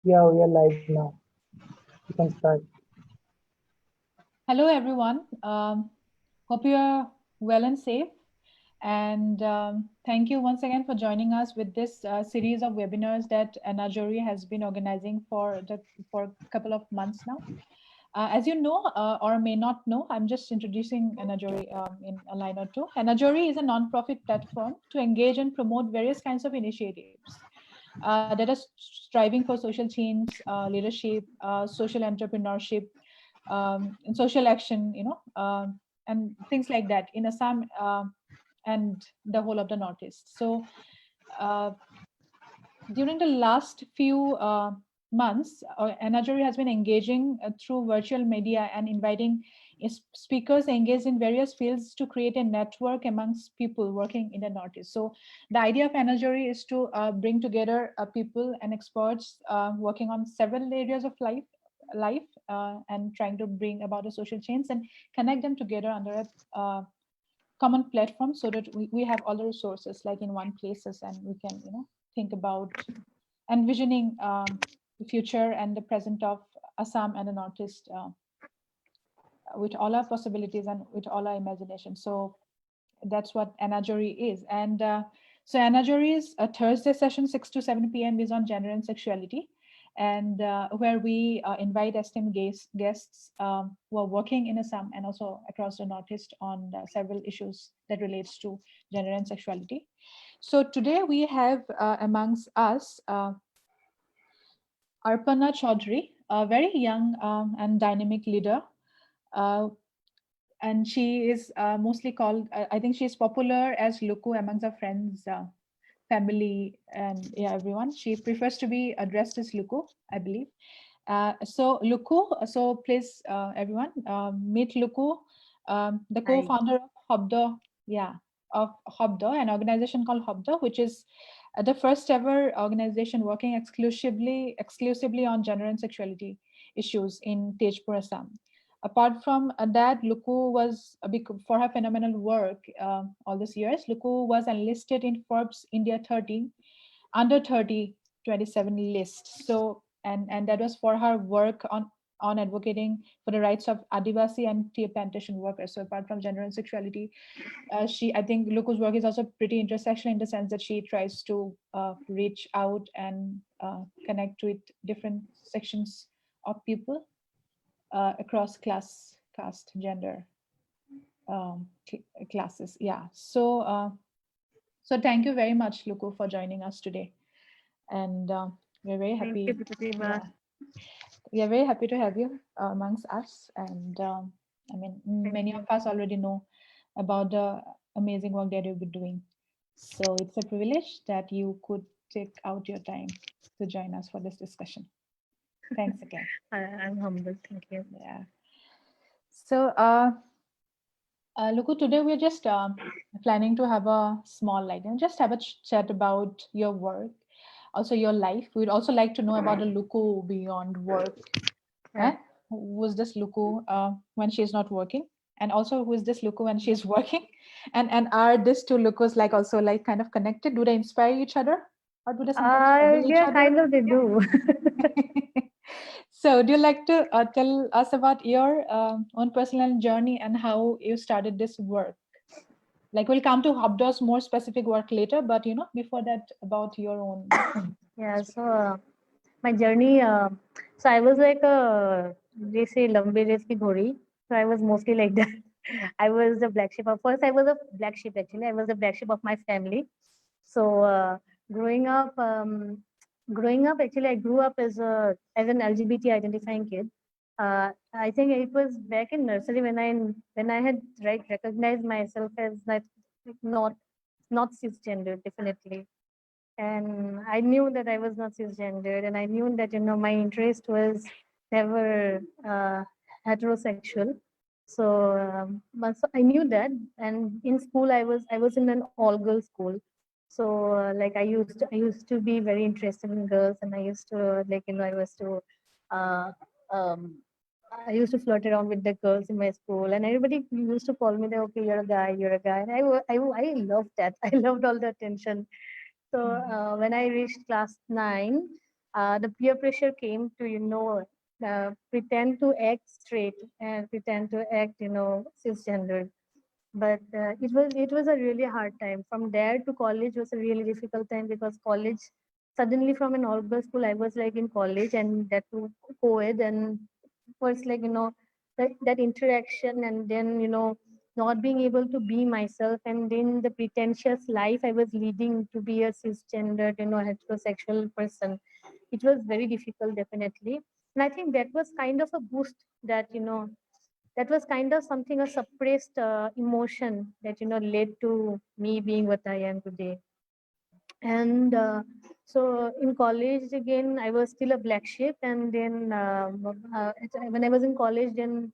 Yeah, we are live now. You can start. Hello, everyone. Hope you are well and safe. And thank you once again for joining us with this series of webinars that Anna Jory has been organizing for a couple of months now. As you know or may not know, I'm just introducing Anna Jory in a line or two. Anna Jory is a non-profit platform to engage and promote various kinds of initiatives that are striving for social change, leadership, social entrepreneurship, and social action, and things like that in Assam and the whole of the Northeast. So uh, during the last few months, Anajori has been engaging through virtual media and inviting speakers engaged in various fields to create a network amongst people working in the Northeast. So the idea of Anajori is to bring together people and experts working on several areas of life and trying to bring about a social change and connect them together under a common platform so that we have all the resources like in one places, and we can think about envisioning the future and the present of Assam and the Northeast with all our possibilities and with all our imagination. So that's what Anajori is. And so Anajori is a Thursday session, 6 to 7 p.m. is on gender and sexuality, and where we invite esteemed guests who are working in Assam and also across the Northeast on several issues that relates to gender and sexuality. So today we have amongst us Arpana Choudhury, a very young and dynamic leader. Uh, and she is mostly called, I think she's popular as Luku amongst her friends, family, and yeah, everyone. She prefers to be addressed as Luku, I believe. So Luku, so please everyone meet Luku, the Hi. co-founder of Xobdo, of Xobdo, an organization called Xobdo, which is the first ever organization working exclusively on gender and sexuality issues in Tezpur, Assam. Apart from that, Luku was for her phenomenal work all these years. Luku was enlisted in Forbes India 30 under 30 27 list. So and that was for her work on advocating for the rights of Adivasi and tea plantation workers. So apart from gender and sexuality, I think Luku's work is also pretty intersectional in the sense that she tries to reach out and connect with different sections of people across class, caste, gender, classes. Yeah. So thank you very much, Luku, for joining us today, and we're very Thank happy. you, Pratima. Yeah, we are very happy to have you amongst us, and I mean, Thank many of you. us already know about the amazing work that you've been doing. So it's a privilege that you could take out your time to join us for this discussion. Thanks again. I'm humbled. Thank you. Yeah. So, Luku, today we're just planning to have a small just have a chat about your work, also your life. We'd also like to know about the Luku beyond work. Yeah. Who is this Luku when she's not working? And also who is this Luku when she's working? And are these two Lukus like also like kind of connected? Do they inspire each other? Or do they sometimes trouble each Yeah, other? kind of they do. So, do you like to tell us about your own personal journey and how you started this work? Like, we'll come to Xobdo's more specific work later, but before that, about your own. Yeah, so my journey, so I was like they say lambe race ki ghori. So I was mostly like that. I was the black sheep. First, I was a black sheep actually. I was the black sheep of my family. So growing up, actually, I grew up as an LGBT identifying kid. I think it was back in nursery when I had recognized myself as like not cisgender, definitely. And I knew that I was not cisgendered, and I knew that my interest was never heterosexual. So, so I knew that, and in school I was in an all girls school. So like I used to be very interested in girls, and I used to uh, um, I used to flirt around with the girls in my school, and everybody used to call me that, okay, you're a guy, and I loved that. I loved all the attention. So when I reached class 9, the peer pressure came to, pretend to act straight and pretend to act, cisgendered. But it was a really hard time. From there to college was a really difficult time, because college, suddenly from an all girls school, I was like in college, and that too co-ed. And first, like, that interaction, and then, not being able to be myself, and then the pretentious life I was leading to be a cisgendered, heterosexual person. It was very difficult, definitely. And I think that was kind of a boost, that was kind of something, a suppressed emotion that, led to me being what I am today. And so in college, again, I was still a black sheep. And then when I was in college, then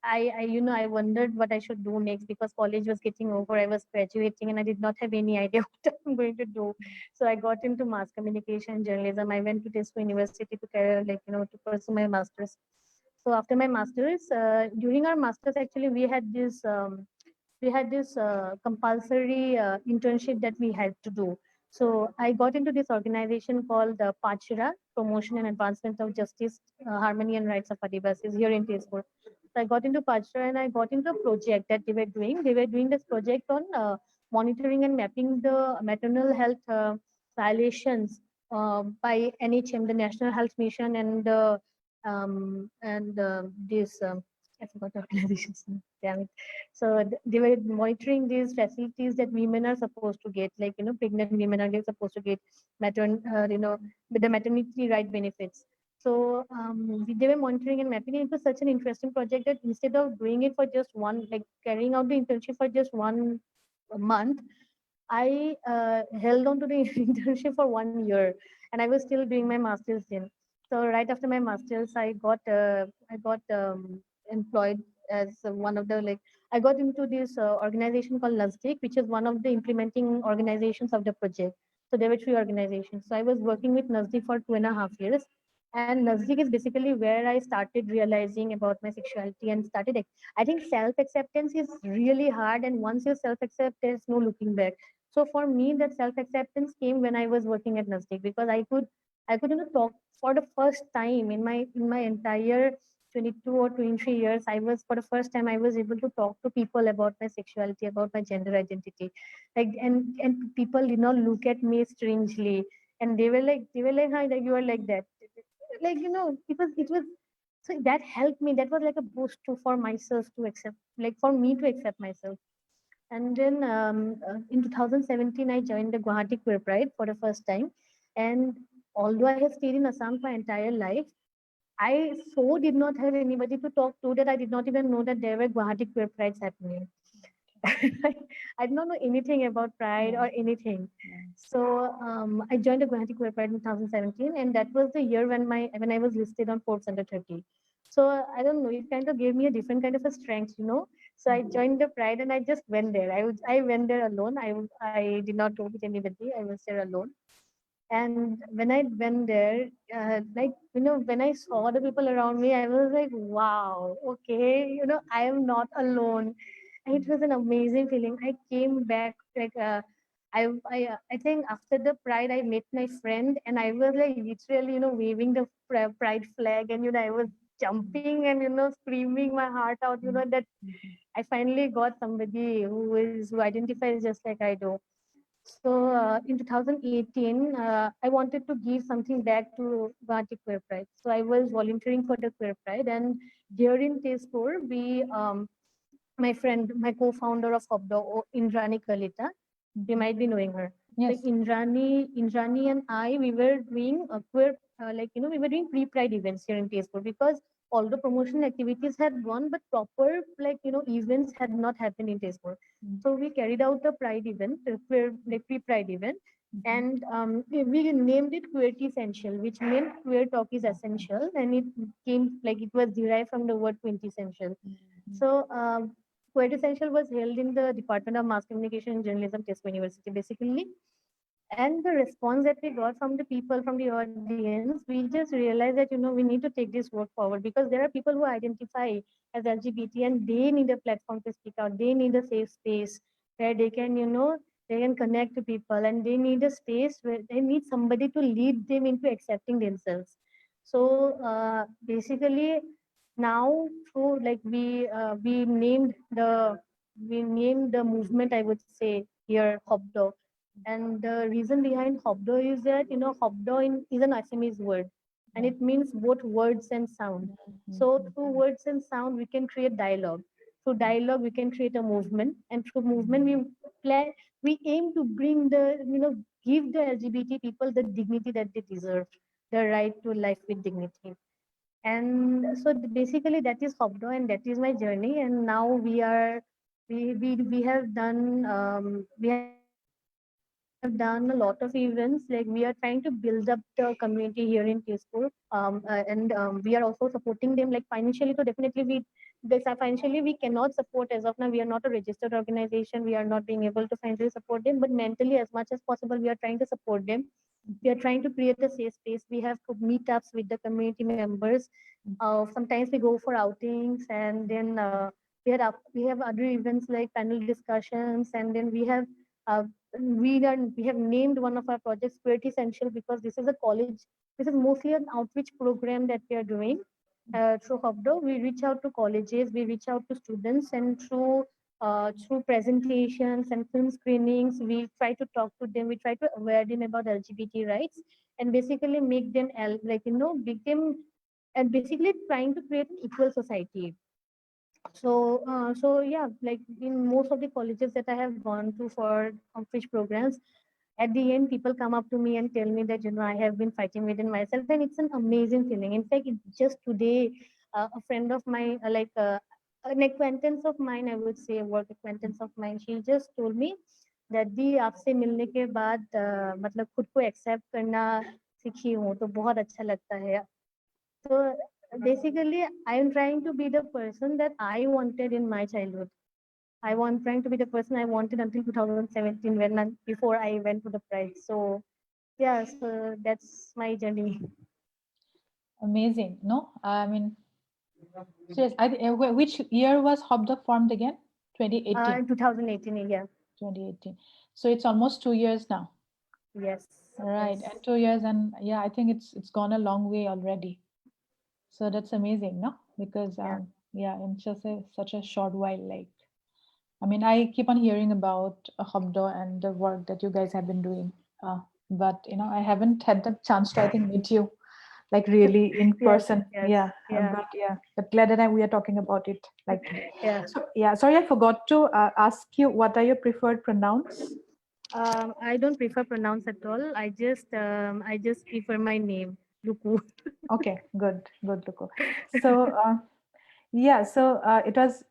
I wondered what I should do next, because college was getting over. I was graduating, and I did not have any idea what I'm going to do. So I got into mass communication and journalism. I went to Tezpur University to carry, to pursue my master's. So after my master's, during our master's, actually, we had this compulsory internship that we had to do. So I got into this organization called Pachira, Promotion and Advancement of Justice, Harmony and Rights of Adivasis, here in Tezpur. So I got into Pachira, and I got into a project that they were doing. They were doing this project on monitoring and mapping the maternal health violations by NHM, the National Health Mission, and this I forgot the organization's name. Damn it. So they were monitoring these facilities that women are supposed to get, like, pregnant women are supposed to get with the maternity right benefits. So they were monitoring and mapping it. It was such an interesting project that instead of doing it for just one, like carrying out the internship for just 1 month, I held on to the internship for 1 year, and I was still doing my master's then. So right after my master's, I got employed as one of the, like, I got into this organization called NASDAQ, which is one of the implementing organizations of the project. So there were three organizations. So I was working with NASDAQ for 2.5 years. And NASDAQ is basically where I started realizing about my sexuality and started. I think self acceptance is really hard. And once you self accept, there's no looking back. So for me, that self acceptance came when I was working at NASDAQ, because I could talk for the first time in my entire 22 or 23 years. I was For the first time, I was able to talk to people about my sexuality, about my gender identity, like, and people did not look at me strangely, and they were like, hi, like, you are like that, like, it was so that helped me. That was like a boost for myself to accept, like, for me to accept myself. And then in 2017, I joined the Guwahati Queer Pride for the first time. And although I have stayed in Assam my entire life, I so did not have anybody to talk to, that I did not even know that there were Guwahati Queer Prides happening. I did not know anything about Pride or anything. So I joined the Guwahati Queer Pride in 2017, and that was the year when I was listed on Forbes under 30. So I don't know, it kind of gave me a different kind of a strength. So I joined the Pride, and I just went there. I went there alone. I did not go with anybody. I was there alone. And when I went there, when I saw the people around me, I was like, wow, okay, I am not alone. And it was an amazing feeling. I came back, like, I think after the Pride, I met my friend, and I was like literally, waving the Pride flag, and, I was jumping and, screaming my heart out, that I finally got somebody who identifies just like I do. So in 2018, I wanted to give something back to Guwahati Queer Pride. So I was volunteering for the Queer Pride, and here in Tezpur, my friend, my co-founder of Xobdo, Indrani Kalita, you might be knowing her. Yes. So Indrani and I, we were doing a queer, we were doing pre-Pride events here in Tezpur, because all the promotional activities had gone, but proper, events had not happened in Tezpur. So we carried out a Pride event, like pre-Pride event, and we named it Queerty Essential, which meant queer talk is essential, and it came, like, it was derived from the word quintessential. So Quintessential was held in the Department of Mass Communication and Journalism, Tezpur University, basically. And the response that we got from the people, from the audience, we just realized that, we need to take this work forward, because there are people who identify as LGBT, and they need a platform to speak out. They need a safe space where they can, they can connect to people, and they need a space where they need somebody to lead them into accepting themselves. So basically, now through like we named the movement, I would say here, Xobdo. And the reason behind Xobdo is that, Xobdo is an Assamese word, and it means both words and sound. So through words and sound, we can create dialogue. Through dialogue, we can create a movement, and through movement, we aim to bring give the LGBT people the dignity that they deserve, the right to life with dignity. And so basically, that is Xobdo, and that is my journey. And now we have done a lot of events. Like, we are trying to build up the community here in Tezpur, and we are also supporting them like financially. So definitely, financially we cannot support as of now. We are not a registered organization. We are not being able to financially support them, but mentally, as much as possible, we are trying to support them. We are trying to create a safe space. We have meetups with the community members. Sometimes we go for outings, and then we have other events like panel discussions, and then uh, we have named one of our projects Spirit Essential, because this is a college. This is mostly an outreach program that we are doing through Xobdo. We reach out to colleges, we reach out to students, and through presentations and film screenings, we try to talk to them. We try to aware them about LGBT rights, and basically make them make them, and basically trying to create an equal society. So yeah, like in most of the colleges that I have gone to for outreach programs, at the end, people come up to me and tell me that, I have been fighting within myself, and it's an amazing feeling. In fact, just today, a friend of mine, an acquaintance of mine, I would say, a work acquaintance of mine, she just told me that दी आपसे मिलने के बाद मतलब खुद को accept करना सीखी हूँ, तो बहुत अच्छा लगता है. So basically, I am trying to be the person that I wanted in my childhood. I want trying to be the person I wanted until 2017, before I went to the Pride. So yeah, so that's my journey. Amazing. No, I mean, yes. Which year was Xobdo formed again? 2018. In 2018, yeah. 2018. So it's almost 2 years now. Yes. Right, Yes. and 2 years, and yeah, I think it's gone a long way already. So that's amazing, no? Because Yeah. yeah, in just such a short while, like, I mean, I keep on hearing about Xobdo and the work that you guys have been doing, but I haven't had the chance to, I think, meet you like really in Yes. person. Yes. Yeah, Yeah. but glad that we are talking about it like today. Yeah. So yeah, sorry, I forgot to ask you, what are your preferred pronouns? I don't prefer pronounce at all. I just prefer my name, Luku. Okay, good, Luko. So yeah, so it was,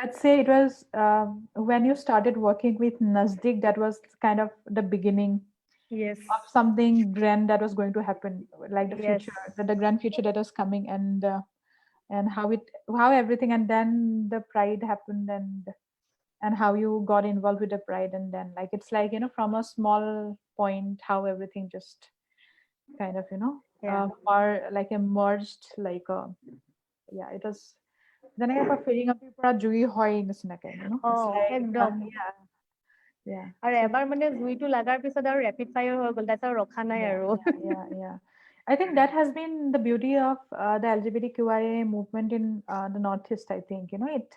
I'd say it was when you started working with Nazdik, that was kind of the beginning Yes. of something grand that was going to happen, like the Yes. future, the grand future that was coming, and how everything, and then the Pride happened, and how you got involved with the Pride, and then like it's like from a small point, how everything just kind of Yeah. or like emerged, like yeah, it was. যেনেকে কয় ফেৰিঙাপিৰ পৰা জুই হয় নিচিনাকে, it's Oh, like একদম. yeah আৰু so এবাৰ মানে জুইটো লাগাৰ পিছত আৰু ৰেপিড ফায়াৰ হৈ গ'ল, তাৰপিছত আৰু ৰখা নাই yeah আৰু. yeah I think that has been the beauty of the LGBTQIA movement in the Northeast. I think it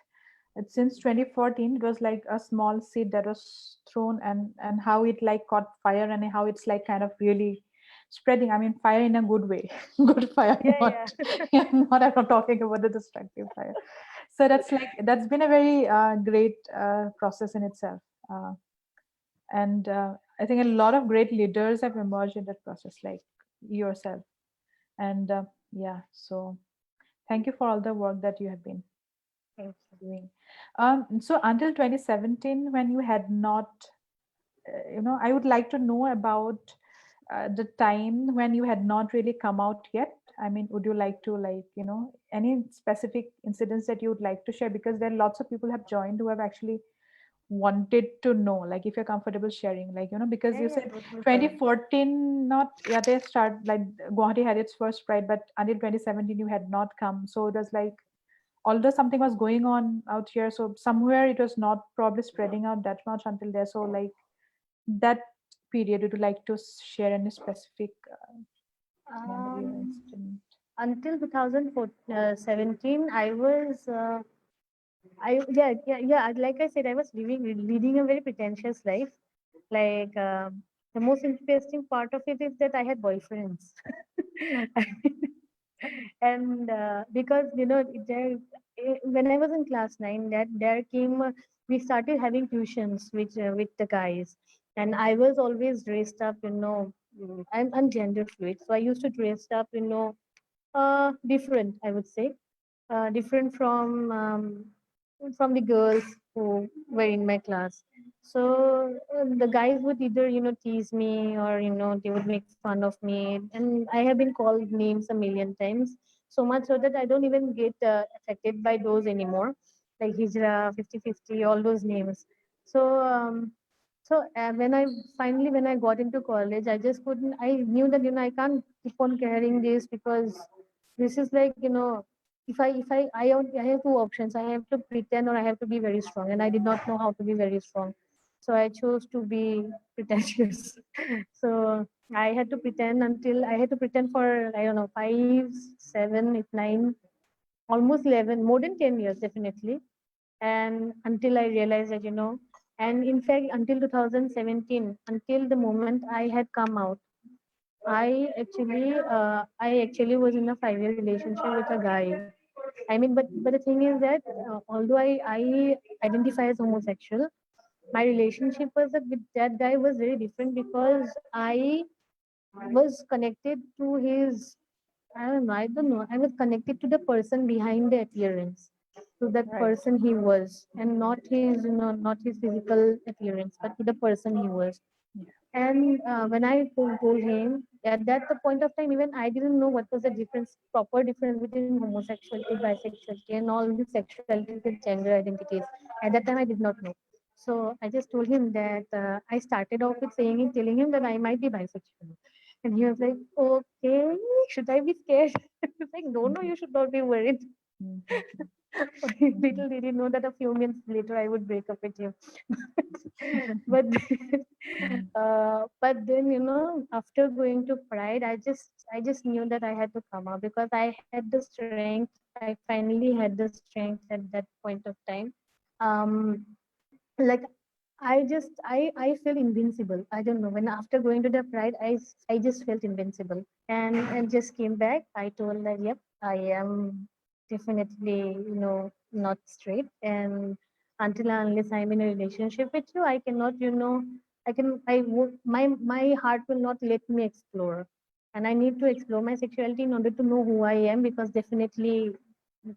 since 2014 it was like a small seed that was thrown, and how it like caught fire, and how it's like kind of really spreading. I mean, fire in a good way. Good fire, Yeah, not yeah. not I'm not talking about the destructive fire. So that's been a very great process in itself, and I think a lot of great leaders have emerged in that process, like yourself. And yeah, so thank you for all the work that you have been Thank you. doing. So until 2017, when you had not, I would like to know about the time when you had not really come out yet. I mean, would you like to, like, any specific incidents that you would like to share? Because there are lots of people have joined who have actually wanted to know, like, if you're comfortable sharing, like, because Yeah, you yeah, said totally fine. 2014, not, yeah, they start, like, Guwahati had its first Pride, but until 2017, you had not come. So it was like although something was going on out here, so somewhere it was not probably spreading out that much until there. So like that period, would you like to share any specific memory or Um, incident? until 2017, I was, yeah. Like I said, I was leading a very pretentious life. Like the most interesting part of it is that I had boyfriends. And because when I was in class 9, that there came we started having tuitions with the guys, and I was always dressed up, I'm gender fluid, so I used to dress up, different, I would say, different from the girls who were in my class. So the guys would either, tease me, or, they would make fun of me. And I have been called names a million times, so much so that I don't even get affected by those anymore, like Hijra, 50-50, all those names. So, when I got into college, I just couldn't, I knew that, I can't keep on carrying this, because this is like, I have two options. I have to pretend, or I have to be very strong. And I did not know how to be very strong. So I chose to be pretentious. So I had to pretend until I had to pretend for, I don't know, 5, 7, 8, 9, almost 11, more than 10 years, definitely. And until I realized that, and in fact, until 2017, until the moment I had come out, I actually was in a 5-year relationship with a guy. I mean, but the thing is that although I identify as homosexual, my relationship with that guy was very different, because I was connected to his, I don't know, I was connected to the person behind the appearance, to that Right. person he was, and not his, not his physical appearance, but to the person he was. Yeah. And when I told him, at that the point of time, even I didn't know what was the difference, proper difference between homosexuality, bisexuality, and all these sexualities and gender identities. At that time, I did not know. So I just told him that I started off with telling him that I might be bisexual. And he was like, okay, should I be scared? I was like, no, no, Mhm. you should not be worried. Mhm. Little did he know that a few minutes later I would break up with him. but Mhm. but then, after going to Pride, I just knew that I had to come out, because I had the strength. I finally had the strength at that point of time. Um, like I felt invincible. I don't know, when after going to the Pride, I just felt invincible, and just came back. I told that, yep, I am definitely, not straight, and until and unless I'm in a relationship with you, I cannot, I would my heart will not let me explore, and I need to explore my sexuality in order to know who I am, because definitely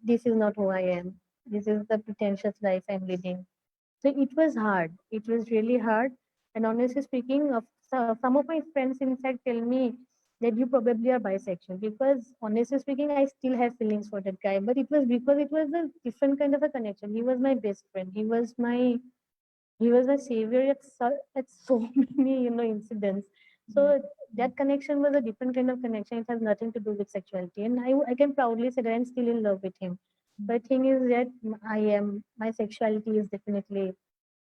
this is not who I am. This is the pretentious life I'm leading. So it was hard. It was really hard. And honestly speaking, some of my friends, in fact, tell me that you probably are bisexual, because honestly speaking, I still have feelings for that guy. But it was because it was a different kind of a connection. He was my best friend. He was my savior at so many, incidents. So that connection was a different kind of connection. It has nothing to do with sexuality. And I can proudly say that I'm still in love with him. But thing is that my sexuality is definitely,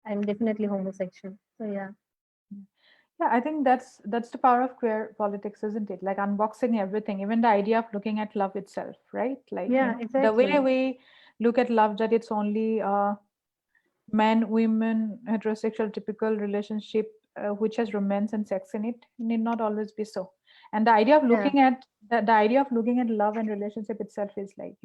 I'm definitely homosexual. So yeah. Yeah, I think that's the power of queer politics, isn't it? Like unboxing everything, even the idea of looking at love itself, right? Like, Yeah, the way exactly. we look at love, that it's only men, women, heterosexual, typical relationship, which has romance and sex in it, need not always be so. And the idea of Yeah, looking at the idea of looking at love and relationship itself is like,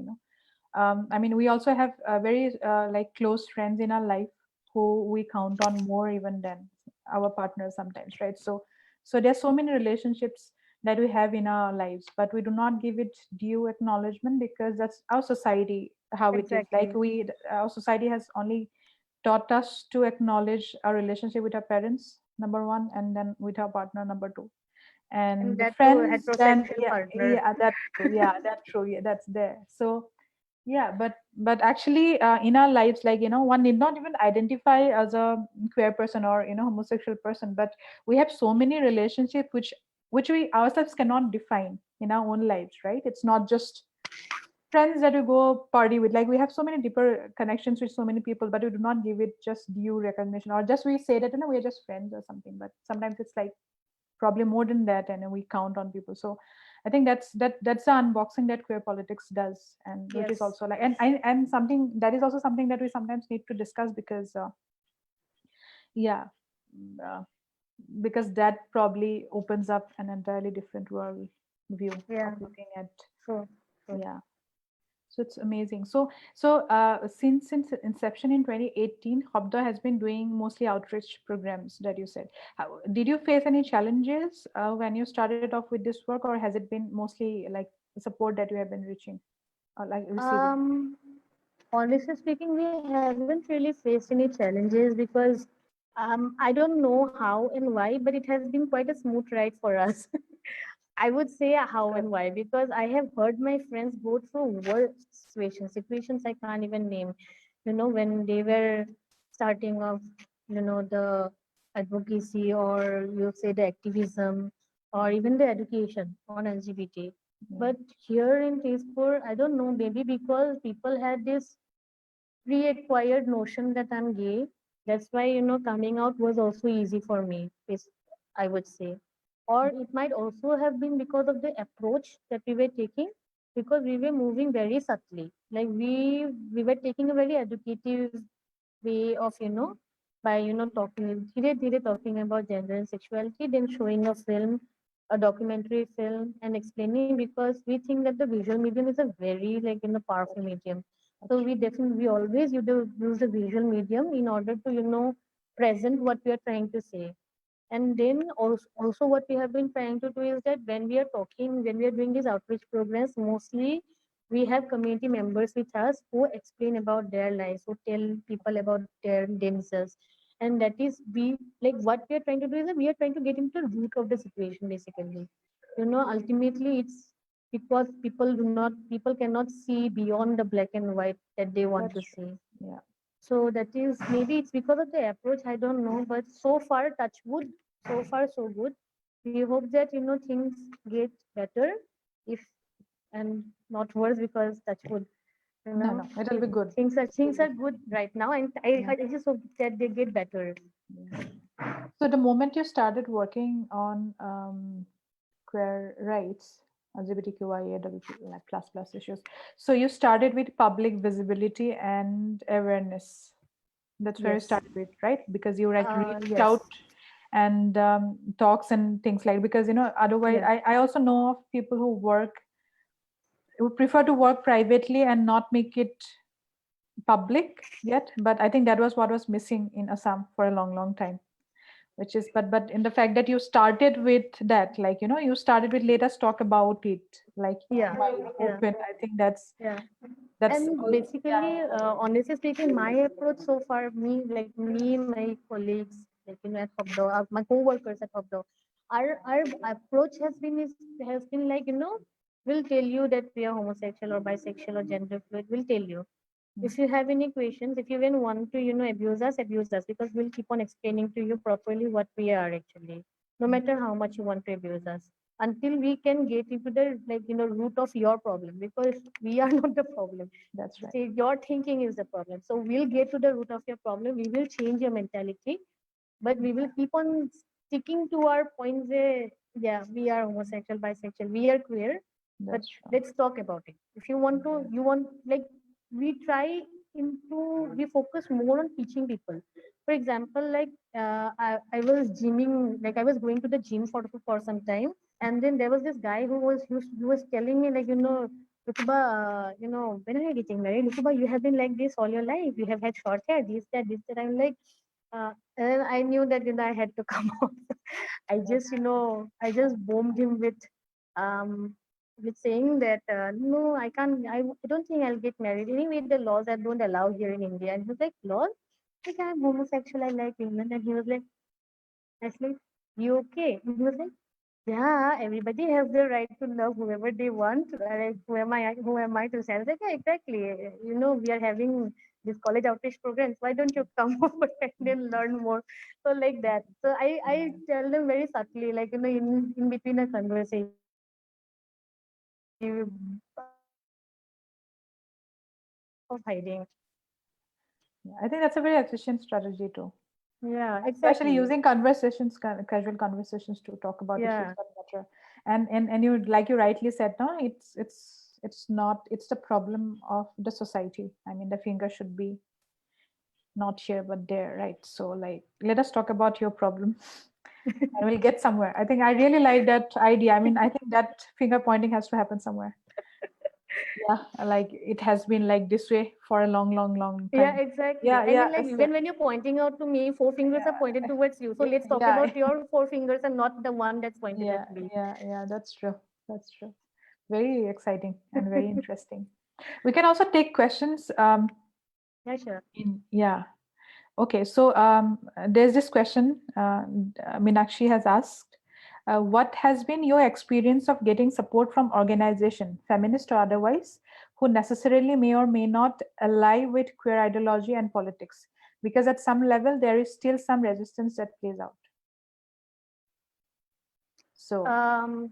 I mean, we also have very like close friends in our life who we count on more even than our partners sometimes, right? So there's so many relationships that we have in our lives, but we do not give it due acknowledgement, because that's our society, how it is. Like exactly. our society has only taught us to acknowledge our relationship with our parents, number one, and then with our partner, number two, And and the that too, friends. Then heterosexual yeah, partner. yeah, that's true. Yeah, that's true. Yeah, that's there. So yeah, but actually, in our lives, like, one need not even identify as a queer person or homosexual person, but we have so many relationships which we ourselves cannot define in our own lives, right? It's not just friends that we go party with. Like we have so many deeper connections with so many people, but we do not give it just due recognition, or just we say that we are just friends or something. But sometimes it's like probably more than that, and we count on people. So I think that's the unboxing that queer politics does, and which is Yes. also like, and something that is also something that we sometimes need to discuss, because yeah, uh, because that probably opens up an entirely different world view Yeah. of looking at. True. True. Yeah, so it's amazing. So since inception in 2018, Xobdo has been doing mostly outreach programs that you said. Did you face any challenges when you started off with this work, or has it been mostly like support that you have been reaching or like receiving? Honestly speaking, we haven't really faced any challenges because I don't know how and why, but it has been quite a smooth ride for us. I would say how and why, because I have heard my friends go through worst situations I can't even name. When they were starting off, the advocacy, or you say the activism, or even the education on LGBT. Yeah. But here in Tezpur, I don't know, maybe because people had this pre-acquired notion that I'm gay. That's why, coming out was also easy for me, I would say. Or it might also have been because of the approach that we were taking, because we were moving very subtly. Like we were taking a very educative way of, by, talking about gender and sexuality, then showing a film, a documentary film, and explaining, because we think that the visual medium is a very, like, powerful medium. So we always use the visual medium in order to, present what we are trying to say. And then also what we have been trying to do is that when we are doing these outreach programs, mostly we have community members with us who explain about their lives, who tell people about themselves. And that is, we like, what we are trying to do is that we are trying to get into the root of the situation, basically. Ultimately it's because people cannot see beyond the black and white that they want That's to true. see. Yeah. So that is, maybe it's because of the approach, I don't know. But so far, touch wood, so far so good. We hope that things get better, if and not worse, because touch wood, No, it'll be good. things are good right now, and Yeah. I just hope that they get better. Yeah. So the moment you started working on queer rights, LGBTQIA like plus issues, so you started with public visibility and awareness. That's where you Yes. started with, right? Because you like reached Yes. out and talks and things like, because otherwise Yeah. I also know of people who prefer to work privately and not make it public yet. But I think that was what was missing in Assam for a long time, which is, but in the fact that you started with that, like you started with let us talk about it, like Yeah. wide Yeah. open. I think that's Yeah. that's And all. Yeah. basically, honestly speaking, my approach so far, me, my colleagues, like, at Xobdo, my co-workers at Xobdo, our approach has been like, we'll tell you that we are homosexual or bisexual or gender fluid. We'll tell you. If you have any questions, if you even want to, abuse us, because we'll keep on explaining to you properly what we are actually, no matter how much you want to abuse us, until we can get into the, like, root of your problem, because we are not the problem. That's right. See, your thinking is the problem. So we'll get to the root of your problem. We will change your mentality, but we will keep on sticking to our points. Yeah, we are homosexual, bisexual, we are queer, but That's true. let's talk about it. If you want to, you want, like, we focus more on teaching people. For example, like, I was gymming, like, I was going to the gym for some time, and then there was this guy who was telling me, like, Lukuba, when are you getting married? Lukuba, you have been like this all your life. You have had short hair, this, that, this, that. I'm like, and then I knew that, I had to come out. I just boomed him um, with saying that, no, I can't, I don't think I'll get married. Anyway, the laws that don't allow here in India. And he was like, laws? Like, I'm homosexual, I like women. And he was like, I was like, you okay? And he was like, yeah, everybody has the right to love whoever they want. Like, who am I to say? I was like, yeah, exactly. We are having this college outreach programs. Why don't you come over and then learn more? So, like that. So I tell them very subtly, like, in between a conversation, I bring up the topic, like, of hiding. Yeah, I think that's a very efficient strategy too. Yeah, Especially exactly. using conversations, casual conversations to talk about issues Yeah, that matter. And you, like you rightly said, no, it's not, it's the problem of the society. I mean, the finger should be not here but there, right? So like, let us talk about your problem and we'll get somewhere. I think I really like that idea. I mean, I think that finger pointing has to happen somewhere. Yeah, like it has been like this way for a long, long, long yeah, time. exactly. Yeah, I mean, yeah, like even when you're pointing out to me, four fingers are pointed towards you. So let's talk yeah, about your four fingers and not the one that's pointed yeah, at me. yeah. That's true. That's true. Very exciting and very interesting. We can also take questions. Yeah, sure. Yeah. Okay. So there's this question. Meenakshi has asked, what has been your experience of getting support from organization, feminist or otherwise, who necessarily may or may not ally with queer ideology and politics? Because at some level, there is still some resistance that plays out. So,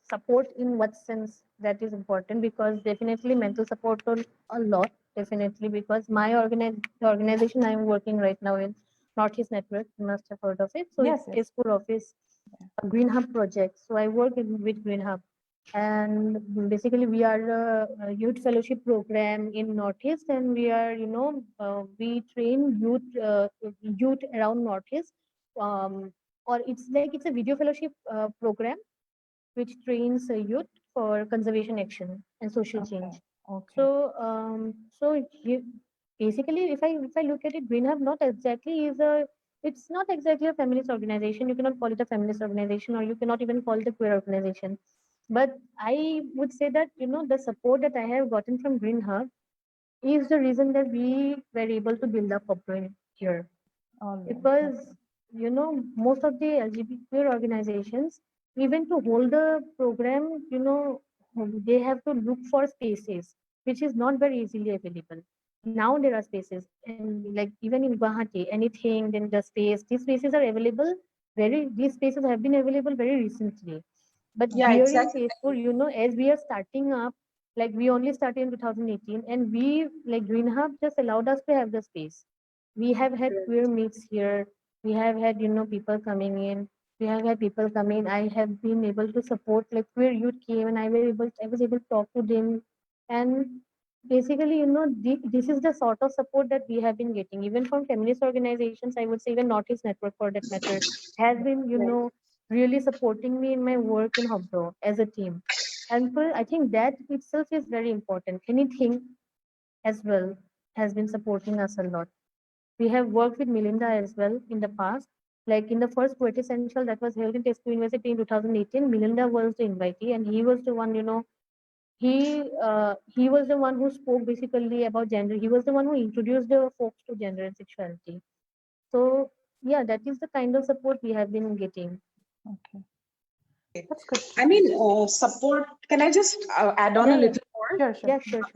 Support in what sense that is important? Because definitely mental support a lot, definitely, because the organization I'm working right now in, Northeast Network, you must have heard of it. So yes, it's yes. Tezpur office, a Green Hub project. So I work with Green Hub, and basically we are a youth fellowship program in Northeast, and we are, we train youth around Northeast. Or it's a video fellowship program which trains youth for conservation action and social change. Okay. Okay. So basically, if I look at it, Green Hub not exactly is a it's not exactly a feminist organization. You cannot call it a feminist organization, or you cannot even call it a queer organization. But I would say that the support that I have gotten from Green Hub is the reason that we were able to build up Xobdo here, All right. because most of the LGBTQ organizations, even to hold the program, they have to look for spaces, which is not very easily available. Now there are spaces, and like even in Guwahati, anything, then the space, these spaces are available. These spaces have been available very recently. But Yeah, here in exactly. Tezpur, as we are starting up, like we only started in 2018, and we like Green Hub just allowed us to have the space. We have had queer meets here. We have had people coming in. We have had people come in. I have been able to support, like queer youth came, and I was able to talk to them. And basically, this is the sort of support that we have been getting, even from feminist organizations. I would say even Northeast Network, for that matter, has been Right. really supporting me in my work in Xobdo as a team. And I think that itself is very important. Anything as well has been supporting us a lot. We have worked with Melinda as well in the past. Like in the first Poet Essential that was held in Tezpur University in 2018, Melinda was the invitee, and he was the one, he was the one who spoke basically about gender. He was the one who introduced the folks to gender and sexuality. So yeah, that is the kind of support we have been getting. Okay. That's good. I mean, support. Can I just add on a Yeah, little more? Sure, sure. yeah, sure.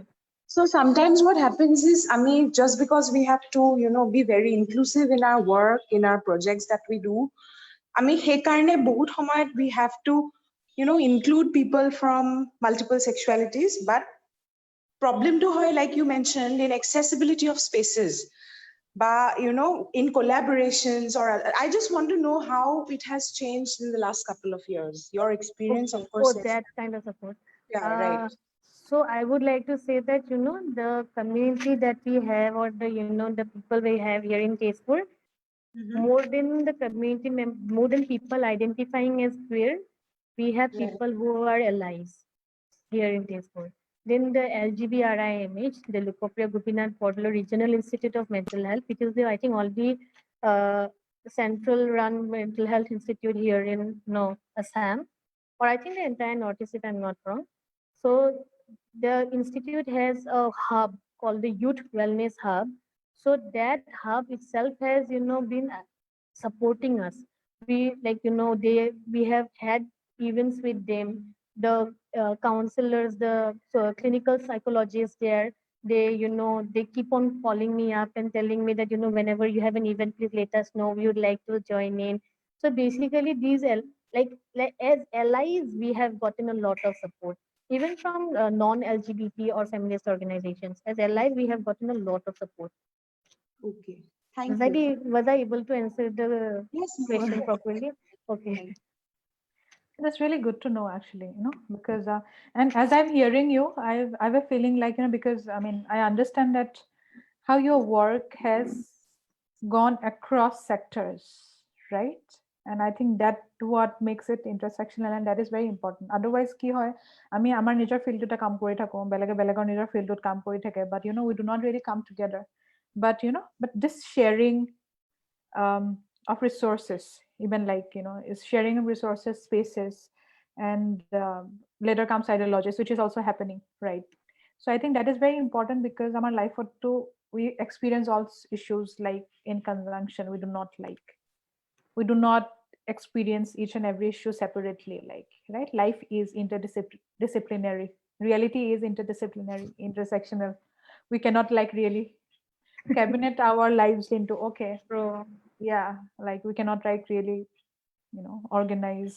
So sometimes what happens is, I mean, just because we have to, be very inclusive in our work, in our projects that we do, I mean, সেই কাৰণে বহুত সময়ত we have to, include people from multiple sexualities, but problem to হয়, like you mentioned, in accessibility of spaces. But in collaborations, or I just want to know how it has changed in the last couple of years. Your experience, of Okay. course. Oh, that kind of support. Yeah, Uh, right. so I would like to say that the community that we have, or the people we have here in Tezpur, more than the community, more than people identifying as queer, we have Right. people who are allies here in Tezpur. Then the LGBRIMH, the Lukopria Gopinath Podlo Regional Institute of Mental Health, which is the, I think, all the central run mental health institute here in Assam, or I think the entire Northeast, if I'm not wrong. So the institute has a hub called the Youth Wellness Hub. So that hub itself has, been supporting us. We we have had events with them. The counselors, the clinical psychologists there, they keep on calling me up and telling me that whenever you have an event, please let us know. We would like to join in. So basically, like as allies, we have gotten a lot of support. even from non-LGBT or feminist organizations. As allies, we have gotten a lot of support. Okay. Thank you. Was I able to answer the Yes, you question were. properly? Okay. Right. That's really good to know, actually, because and as I'm hearing you, I have a feeling like, because I mean, I understand that how your work has gone across sectors, right? And I think that what makes it intersectional, and that is very important. Otherwise, কি হয়, আমি আমার নিজৰ ফিল্ডটোতে কাম কৰি থাকো, বেলেগে বেলেগৰ নিজৰ ফিল্ডত কাম কৰি থাকে, but we do not really come together. But this sharing of resources, even like is sharing of resources, spaces, and later comes ideologies, which is also happening, right? So I think that is very important, because our life or two we experience all issues like in conjunction. We do not experience each and every issue separately, like, right? Life is interdisciplinary, reality is interdisciplinary, intersectional. We cannot like really cabinet our lives into, okay, So, yeah, like we cannot like really organize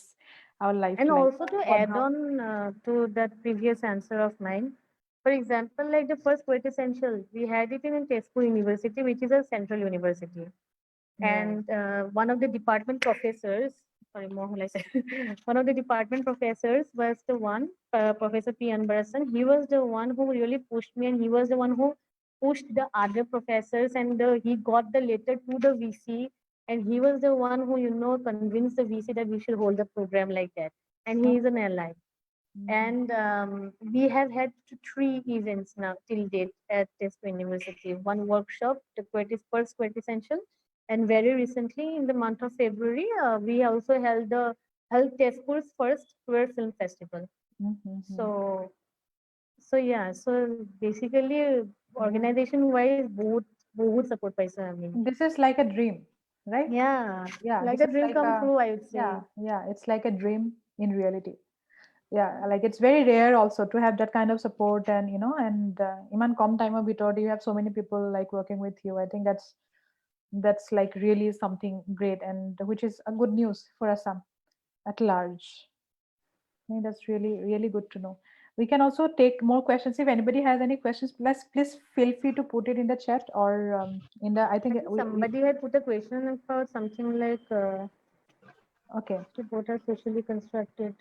our life and like also to what add on to that previous answer of mine, for example, like the first quintessential, we had it in Tezpur University, which is a central university. yeah. And one of the department professors, sorry, Mohul, I said, one of the department professors was the one, Professor P. Anbarasan. He was the one who really pushed me, and he was the one who pushed the other professors, and he got the letter to the VC, and he was the one who, convinced the VC that we should hold the program like that. And he is an ally. And we have had three events now till date at this university. One workshop, the first quintessential, and very recently in the month of February, we also held Tezpur's first queer film festival. So yeah, so basically organization wise, both support paisa. I mean, This is like a dream, right? yeah, This like a is dream like come a, true, I would say. yeah, it's like a dream in reality. Yeah, like it's very rare also to have that kind of support, and and iman kom time bhitor you have so many people like working with you. I think that's like really something great, and which is a good news for Assam at large. I think that's really, really good to know. We can also take more questions. If anybody has any questions, please feel free to put it in the chat, or in the, I I think think we somebody had put a question about something like okay. both are socially constructed.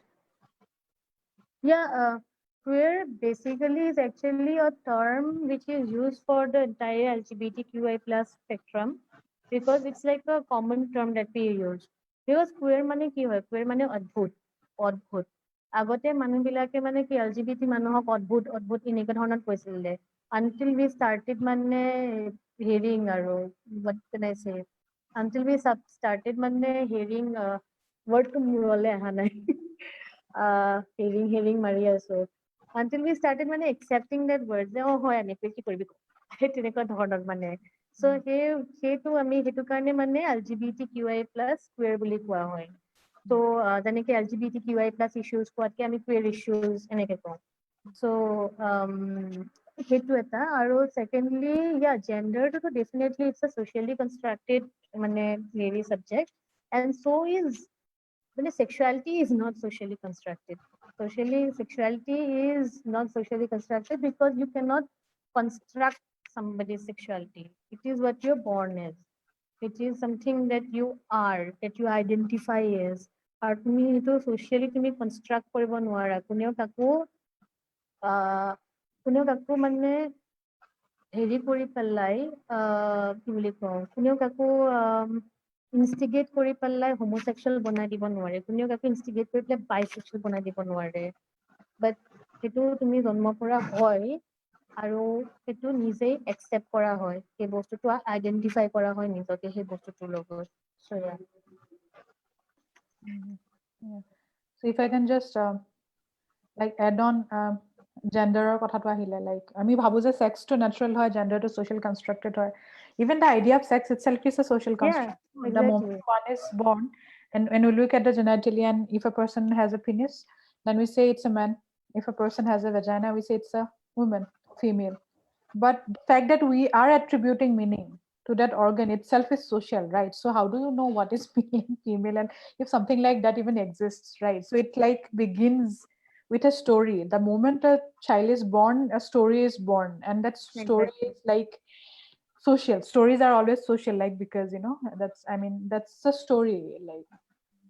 Yeah, queer basically is actually a term which is used for the entire LGBTQI plus spectrum, because it's like a common term that we use. Because queer মানে কি হয়? Queer মানে অদ্ভুত, অদ্ভুত। আগতে মানুহবিলাকে মানে কি LGBT মানুহক অদ্ভুত অদ্ভুত এনেকুৱা ধৰণত কৈছিলে, until we started মানে hearing আৰু what can I say, until we started মানে hearing word টো মূৰলে অহা নাই hearing মাৰি আছো, until we started মানে accepting that word যে হয় এনেকৈ কি কৰিবি সেই তেনেকুৱা ধৰণৰ মানে, so সেইটো আমি সেইটো কাৰণে মানে LGBTQI plus queer বুলি কোৱা হয়। So যেনেকে LGBTQI plus issues কোৱাতকে আমি queer issues এনেকে কওঁ। So সেইটো এটা, আৰু secondly, yeah, gender to definitely it's a socially constructed মানে heavy subject, and so is মানে sexuality is not socially constructed. Sexuality is not socially constructed because you cannot construct somebody's sexuality. It is what you're born as. It is something that you are, that you identify as. আৰু তুমি সেইটো socially তুমি construct কৰিব নোৱাৰা। কোনেও কাকো মানে হেৰি কৰি পেলাই কি বুলি কওঁ, কোনেও কাকো ইনষ্টিগেট কৰি পেলাই homosexual বনাই দিব নোৱাৰে, কোনেও কাকো ইনষ্টিগেট কৰি পেলাই bisexual বনাই দিব নোৱাৰে, বাট সেইটো তুমি জন্মৰ পৰা হয় আৰু সেইটো নিজেই একচেপ্ট কৰা হয়, সেই বস্তুটো আইডেন্টিফাই কৰা হয় নিজকে সেই বস্তুটোৰ লগত। So yeah. Yeah. So if I can just like add on gendeৰৰ কথাটো আহিলে, like আমি ভাবো যে sex টো natural হয়, gender টো social constructed হয়. Even the idea of sex itself is a social construct. The exactly. moment one is born, and when we look at the genitalia, and if a person has a penis, then we say it's a man. If a person has a vagina, we say it's a woman, female. But the fact that we are attributing meaning to that organ itself is social, right? So how do you know what is male and female, and if something like that even exists, right? So it like begins with a story. The moment a child is born, a story is born, and that story Exactly. is like social. Stories are always social, like, because that's a story, like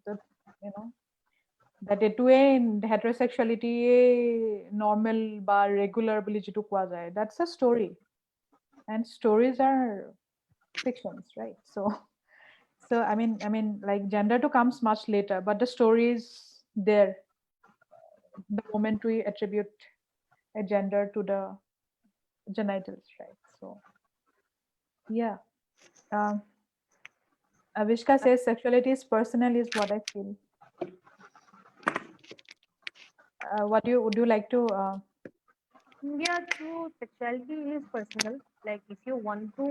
the you know that এটোৱে heterosexuality normal বা regular বুলি যিটো কোৱা যায়, that's a story, and stories are fictions, right? So I mean like gender to comes much later, but the story is there the moment we attribute a gender to the genitals, right? So yeah. um Avishka says sexuality is personal is what I feel. Would you like to Yeah, true. Sexuality is personal. Like if you want to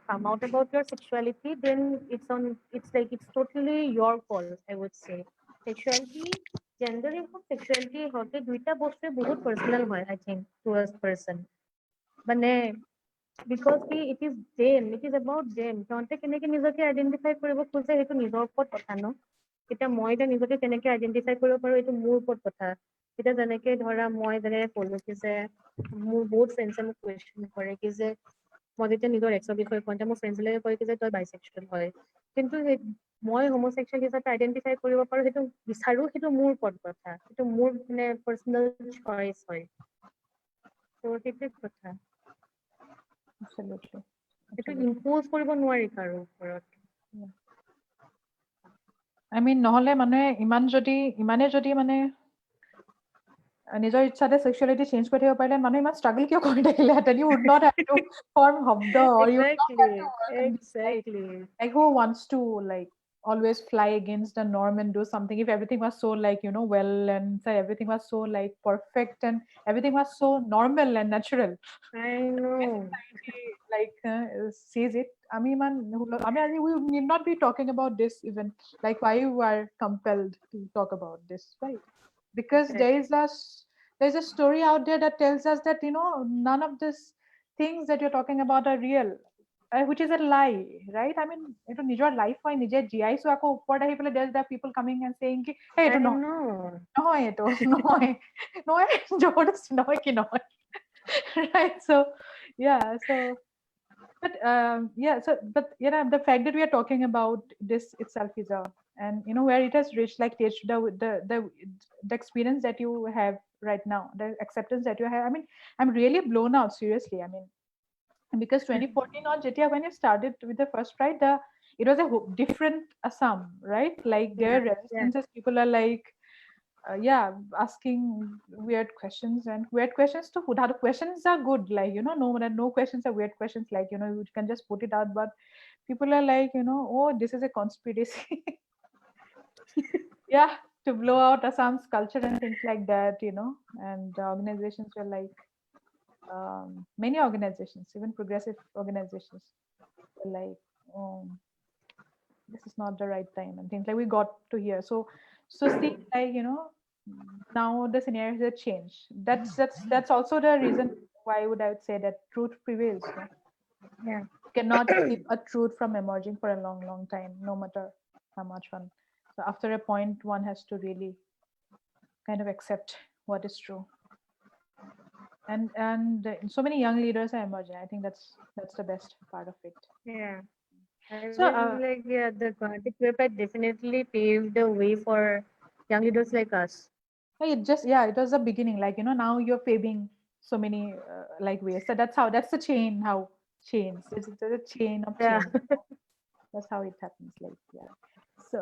come out about your sexuality, then it's totally your call, I would say. Sexuality, gender এবং sexuality হতে দুইটা বস্তু বহুত personal হয়, I think, to a person. মানে because it is them, it is about them. সিহঁতে কেনেকে নিজকে আইডেন্টিফাই কৰিব খোজে সেইটো নিজৰ ওপৰত কথা ন। এতিয়া মই এতিয়া নিজকে কেনেকে আইডেন্টিফাই কৰিব পাৰো এইটো মোৰ ওপৰত কথা। এতিয়া যেনেকে ধৰা মই যেনেকে ক'লো কি যে মোৰ বহুত ফ্ৰেণ্ডছে মোক কুৱেশ্যন কৰে কি যে মই যেতিয়া নিজৰ এক্সৰ বিষয়ে কওঁ মোৰ ফ্ৰেণ্ডছবিলাকে কয় কি যে তই বাইচেক্সুৱেল হয়, কিন্তু মই হোমোচেক্সুৱেল হিচাপে আইডেন্টিফাই কৰিব পাৰো সেইটো বিচাৰো, সেইটো মোৰ ওপৰত কথা, সেইটো মোৰ মানে পাৰ্চনেল চইচ হয়। ত' সেইটোৱে কথা, absolutely সেইটো ইম্প'জ কৰিব নোৱাৰি কাৰো ওপৰত। I mean নহলে মানুহে ইমানে যদি মানে নিজৰ ইচ্ছাতে sexuality চেঞ্জ কৰি থাকিব পাৰিলে মানুহে ইমান struggle কিয় কৰি থাকিলেহেঁতেন? You would not have to form Xobdo, or you would not have to work in this life. Like who wants to like always fly against the norm and do something if everything was so like well, and so everything was so like perfect and everything was so normal and natural. I know. Society like sees it. We need not be talking about this even, like why you are compelled to talk about this, right? Because there's a story out there that tells us that none of these things that you're talking about are real, which is a lie, right? I mean eto nijor life hoy nije jiaisu ako upor ahi pele there's the people coming and saying ki hey eto no eto no jobardasti noy ki noy right? So yeah, so but the fact that we are talking about this itself is a, and where it has reached like the experience that you have right now, the acceptance that you have. I mean I'm really blown out, seriously. I mean because 2014 or jetia when you started with the first pride, it was a different Assam, right? Like their resistances, people are like asking weird questions, and weird questions to who. The questions are good, like no questions are weird questions, like you can just put it out, but people are like oh, this is a conspiracy. Yeah, to blow out Assam's culture and things like that, and the organizations were like many organizations, even progressive organizations, were like this is not the right time and things like we got to hear. So see, like now the scenario has changed. That's also the reason why would I would say that truth prevails. No? Yeah. You cannot keep a truth from emerging for a long time, no matter how much one. So after a point, one has to really kind of accept what is true. And so many young leaders are emerging. I think that's the best part of it. Yeah. I So, feel like the Guwahati Queer Pride definitely paved the way for young leaders like us. It was the beginning. Like now you're paving so many like ways. So that's the chain. How chains? It's a chain of Yeah. change. That's how it happens. Like So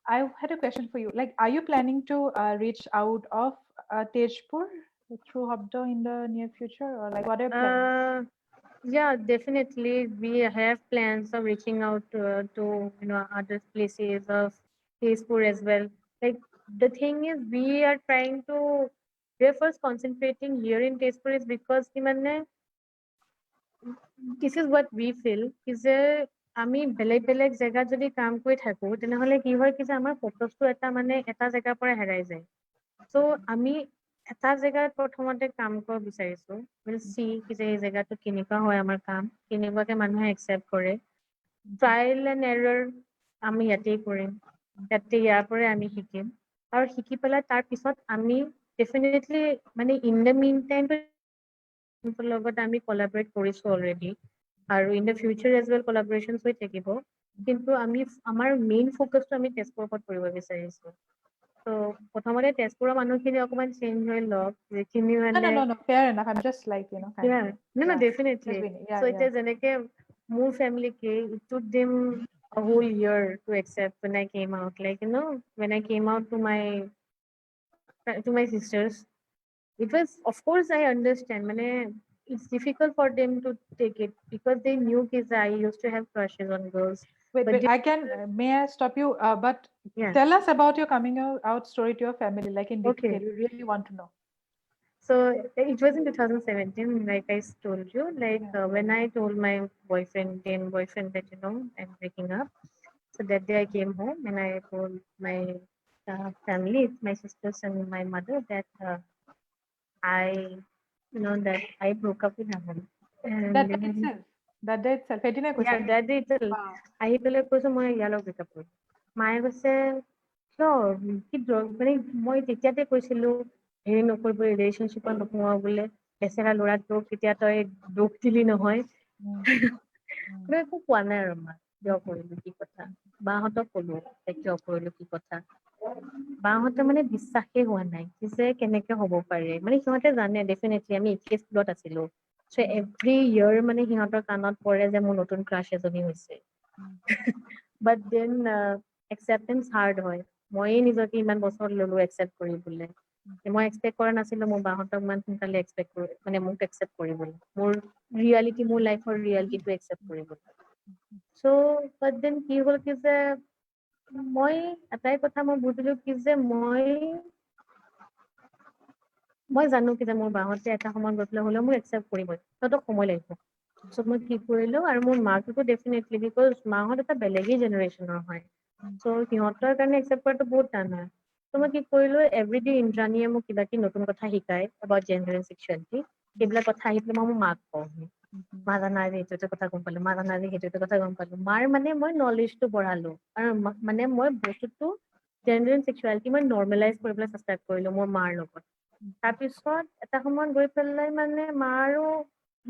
I had a question for you. Like, are you planning to reach out of Tezpur through Xobdo in the near future, or like what are your plans? Yeah, definitely. We have plans of reaching out to other places of Tezpur as well. Like the thing is, we are first concentrating here in Tezpur is because this is what we feel is আমি বেলেগ জেগাত যদি কাম কৰি থাকো তেনেহলে কি হয় কি যে আমাৰ ফকাসটো এটা জেগাৰ পৰা হেৰাই যায়। সো আমি এটা জেগাত প্ৰথমতে কাম কৰিব বিচাৰিছো, সি কি যে এই জেগাটো কেনেকুৱা হয়, আমাৰ কাম কেনেকুৱাকে মানুহে একচেপ্ট কৰে, ট্ৰায়েল এণ্ড এৰৰ আমি ইয়াতেই কৰিম, ইয়াৰ পৰাই আমি শিকিম। আৰু শিকি পেলাই তাৰ পিছত আমি ডেফিনেটলি মানে ইন দ্য মিন টাইমটো লগত আমি কলাবৰেট কৰিছো অলৰেডি আৰু in the future as well collaborations হৈ থাকিব কিন্তু আমি আমাৰ মেইন ফ'কাছটো আমি তেজপুৰৰ ওপৰত কৰিব বিচাৰিছো ত' প্ৰথমতে তেজপুৰৰ মানুহখিনি অকণমান চেঞ্জ হৈ লওক যিখিনি No, মানে no, no, no. Fair enough. I'm just like, kind of. no Yeah. definitely Just being, yeah, so yeah. এতিয়া যেনেকে মোৰ ফেমিলিকে it took them a whole year to accept when I came out like when I came out to my sisters it was of course I understand mane it's difficult for them to take it because they knew kids I used to have crushes on girls Wait, but wait. May I stop you? But yeah tell us about your coming out story to your family, like in okay detail. We really want to know. so it was in 2017 like I told you like when I told my boyfriend that I'm breaking up so that day I came home and I told my family my sisters and my mother that I that I broke up with him That and day itself. That day itself. Edina yeah কৈছা? that day itself Wow. আহি পেলাই কৈছো মই ইয়াৰ লগত breakup কৰিম মায়ে কৈছে কিয় কি মানে মই তেতিয়াতে কৈছিলো হেৰি নকৰিব ৰিলেশ্যনশ্বিপত নোসোমাও বোলে বেচেৰা ল'ৰাটোক তেতিয়া তই দুখ দিলি নহয় কোনো একো কোৱা নাই আৰু মা কিয় কৰিলো কি কথা বাহঁতক কলো কিয় কৰিলো কি কথা বাহঁতে মানে বিশ্বাসেই হোৱা নাই যে কেনেকে হ'ব পাৰে মানে সিহঁতে জানে ডেফিনেটলি আমি একে স্কুলত আছিলো চ' এভৰি ইয়েৰ মানে সিহঁতৰ কাণত পৰে যে মোৰ নতুন ক্ৰাছ এজনী হৈছে বাট দেন একচেপ্টেঞ্চ হাৰ্ড হয় ময়ে নিজকে ইমান বছৰ ললো একচেপ্ট কৰিবলৈ মই এক্সপেক্ট কৰা নাছিলো মোৰ বাহঁতক ইমান সোনকালে এক্সপেক্ট কৰি মানে মোক একচেপ্ট কৰিবলৈ মোৰ ৰিয়েলিটি মোৰ লাইফৰ ৰিয়েলিটিটো একচেপ্ট কৰিবলৈ চ' বাট দেন কি হ'ল কি যে মই এটাই কথা মই বুজিলো কি যে মই জানো কি যে মোৰ বাহঁতে এটা সময়ত গৈ পেলাই হ'লেও মোক একচেপ্ট কৰিবই সিহঁতক সময় লাগিব চ' মই কি কৰিলো আৰু মোৰ মাকটোতো ডেফিনেটলি বিকজ মাহঁত এটা বেলেগেই জেনেৰেশ্যনৰ হয় চ' সিহঁতৰ কাৰণে একচেপ্ট কৰাটো বহুত টান হয় ত' মই কি কৰিলো এভৰিডে ইন্দ্ৰাণীয়ে মোক কিবা কিবি নতুন কথা শিকায় এবাউট জেণ্ডাৰ এণ্ড ছেক্সুৱেলিটি সেইবিলাক কথা আহি পেলাই মই মোৰ মাক কওঁ মা জানা যে এইটো কথা গম পালো মা জানা যে সেইটো কথা গম পালো মাৰ মানে মই নলেজটো বঢ়ালো আৰু মানে মই বস্তুটো জেণ্ডাৰ এণ্ড ছেক্সুৱেলিটি মই নৰ্মেলাইজ কৰিবলৈ চেষ্টা কৰিলো মোৰ মাৰ লগত তাৰপিছত এটা সময়ত গৈ পেলাই মানে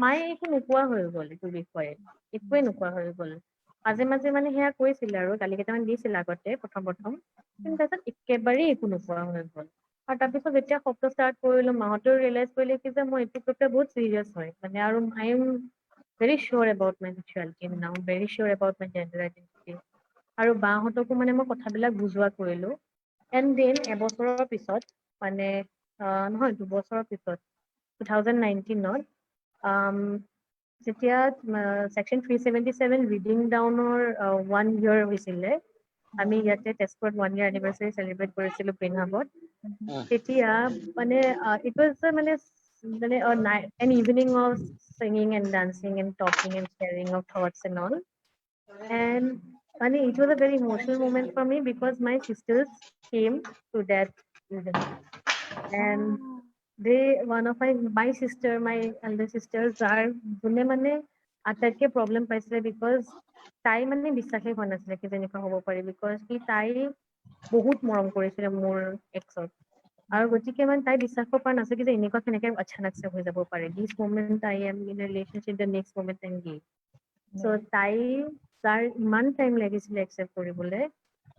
মায়ে একো নোকোৱা হৈ গ'ল এইটো বিষয়ে একোৱে নোকোৱা হৈ গ'ল মাজে মাজে মানে সেয়া কৈছিলে আৰু গালি কেইটামান দিছিলে আগতে প্ৰথম কিন্তু তাৰপিছত একেবাৰেই একো নোকোৱা হৈ গ'ল আৰু তাৰপিছত যেতিয়া শব্দ ষ্টাৰ্ট কৰিলো মাহঁতেও ৰিয়েলাইজ কৰিলে কি যে মই এইটো প্ৰতি বহুত চিৰিয়াছ হয় মানে আৰু I am very sure about my sexuality now very sure about my gender identity আৰু বাহঁতকো মানে মই কথাবিলাক বুজোৱা কৰিলো এণ্ড দেন এবছৰৰ পিছত মানে নহয় 2 বছৰৰ পিছত 2019ত যেতিয়া ছেকশ্যন 377 ৰিডিং ডাউনৰ 1 year হৈছিলে আমি ইয়াতে তেজপুৰত 1 year এনিভাৰ্চাৰী চেলিব্ৰেট কৰিছিলো গ্ৰীণ হাবত তেতিয়া মানে ইট ৱাজ মানে an evening of singing and dancing and talking and sharing of thoughts and all and it was a very emotional moment for me because my sisters came to that event and they one of my sister my elder sisters are যোনে মানে আটাইতকৈ problem পাইছিলে because তাই মানে বিশ্বাসেই হোৱা নাছিলে কি যেনেকুৱা হ'ব পাৰি বিকজ তাই বহুত মৰম কৰিছিলে মোৰ এক্সক আৰু গতিকে মানে তাই বিশ্বাস কৰিব পৰা নাছিলে যে এনেকুৱা কেনেকে আচানকছে হৈ যাব পাৰে this moment I am in relationship the next moment I am gay so' তাৰ ইমান টাইম লাগিছিলে একচেপ্ট কৰিবলৈ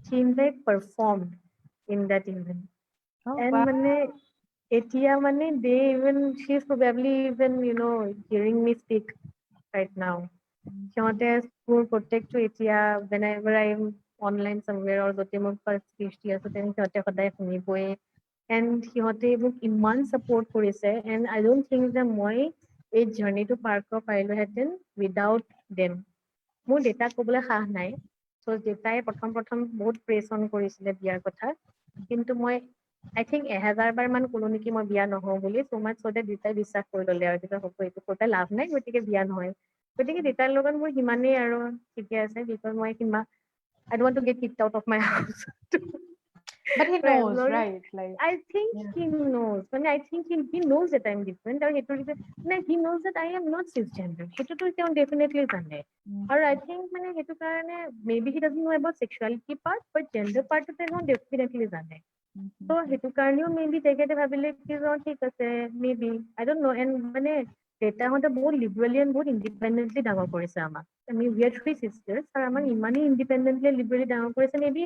she in fact performed in that event and মানে এতিয়া মানে she is probably even hearing me speak right now সিহঁতে মোৰ প্ৰত্যেকটো এতিয়া whenever I am online somewhere or য'তে মই ফাৰ্ষ্ট স্পীচ দি আছো সিহঁতে সদায় শুনিবই এণ্ড সিহঁতে মোক ইমান ছাপৰ্ট কৰিছে এণ্ড আই ডোণ্ট থিংক যে মই এই জাৰ্ণিটো পাৰ কৰিব পাৰিলোহেঁতেন উইদাউট দেম মোৰ দেউতাক ক'বলৈ সাহ নাই চ' দেউতাই প্ৰথম বহুত প্ৰেছন কৰিছিলে বিয়াৰ কথা কিন্তু মই আই থিংক 1000 বাৰ মান ক'লো নেকি মই বিয়া নহওঁ বুলি চ' মাছ চবে দেউতাই বিশ্বাস কৰি ল'লে আৰু তেতিয়া হ'ব এইটো কৈ লাভ নাই গতিকে বিয়া নহয় গতিকে দেউতাৰ লগত মোৰ সিমানেই আৰু ঠিকে আছে বিকজ মই সিমান I don't want to get kicked out of my house. But he knows, right? Like I think he knows. I think he knows that I'm different. Or he knows that I am not cisgender. সেইটোতো তেওঁ definitely জানে আৰু I think সেইটো কাৰণে maybe he doesn't know about sexuality part, but gender part তেওঁ definitely জানে So সেইটো কাৰণেও maybe তেখেতে ভাবিলে কি ঠিক আছে maybe I don't know and মানে দেউতাহঁতে বহুত liberally and বহুত independently ডাঙৰ কৰিছে আমাক আমি we are three sisters আৰু আমাক ইমানেই independently liberally ডাঙৰ কৰিছে maybe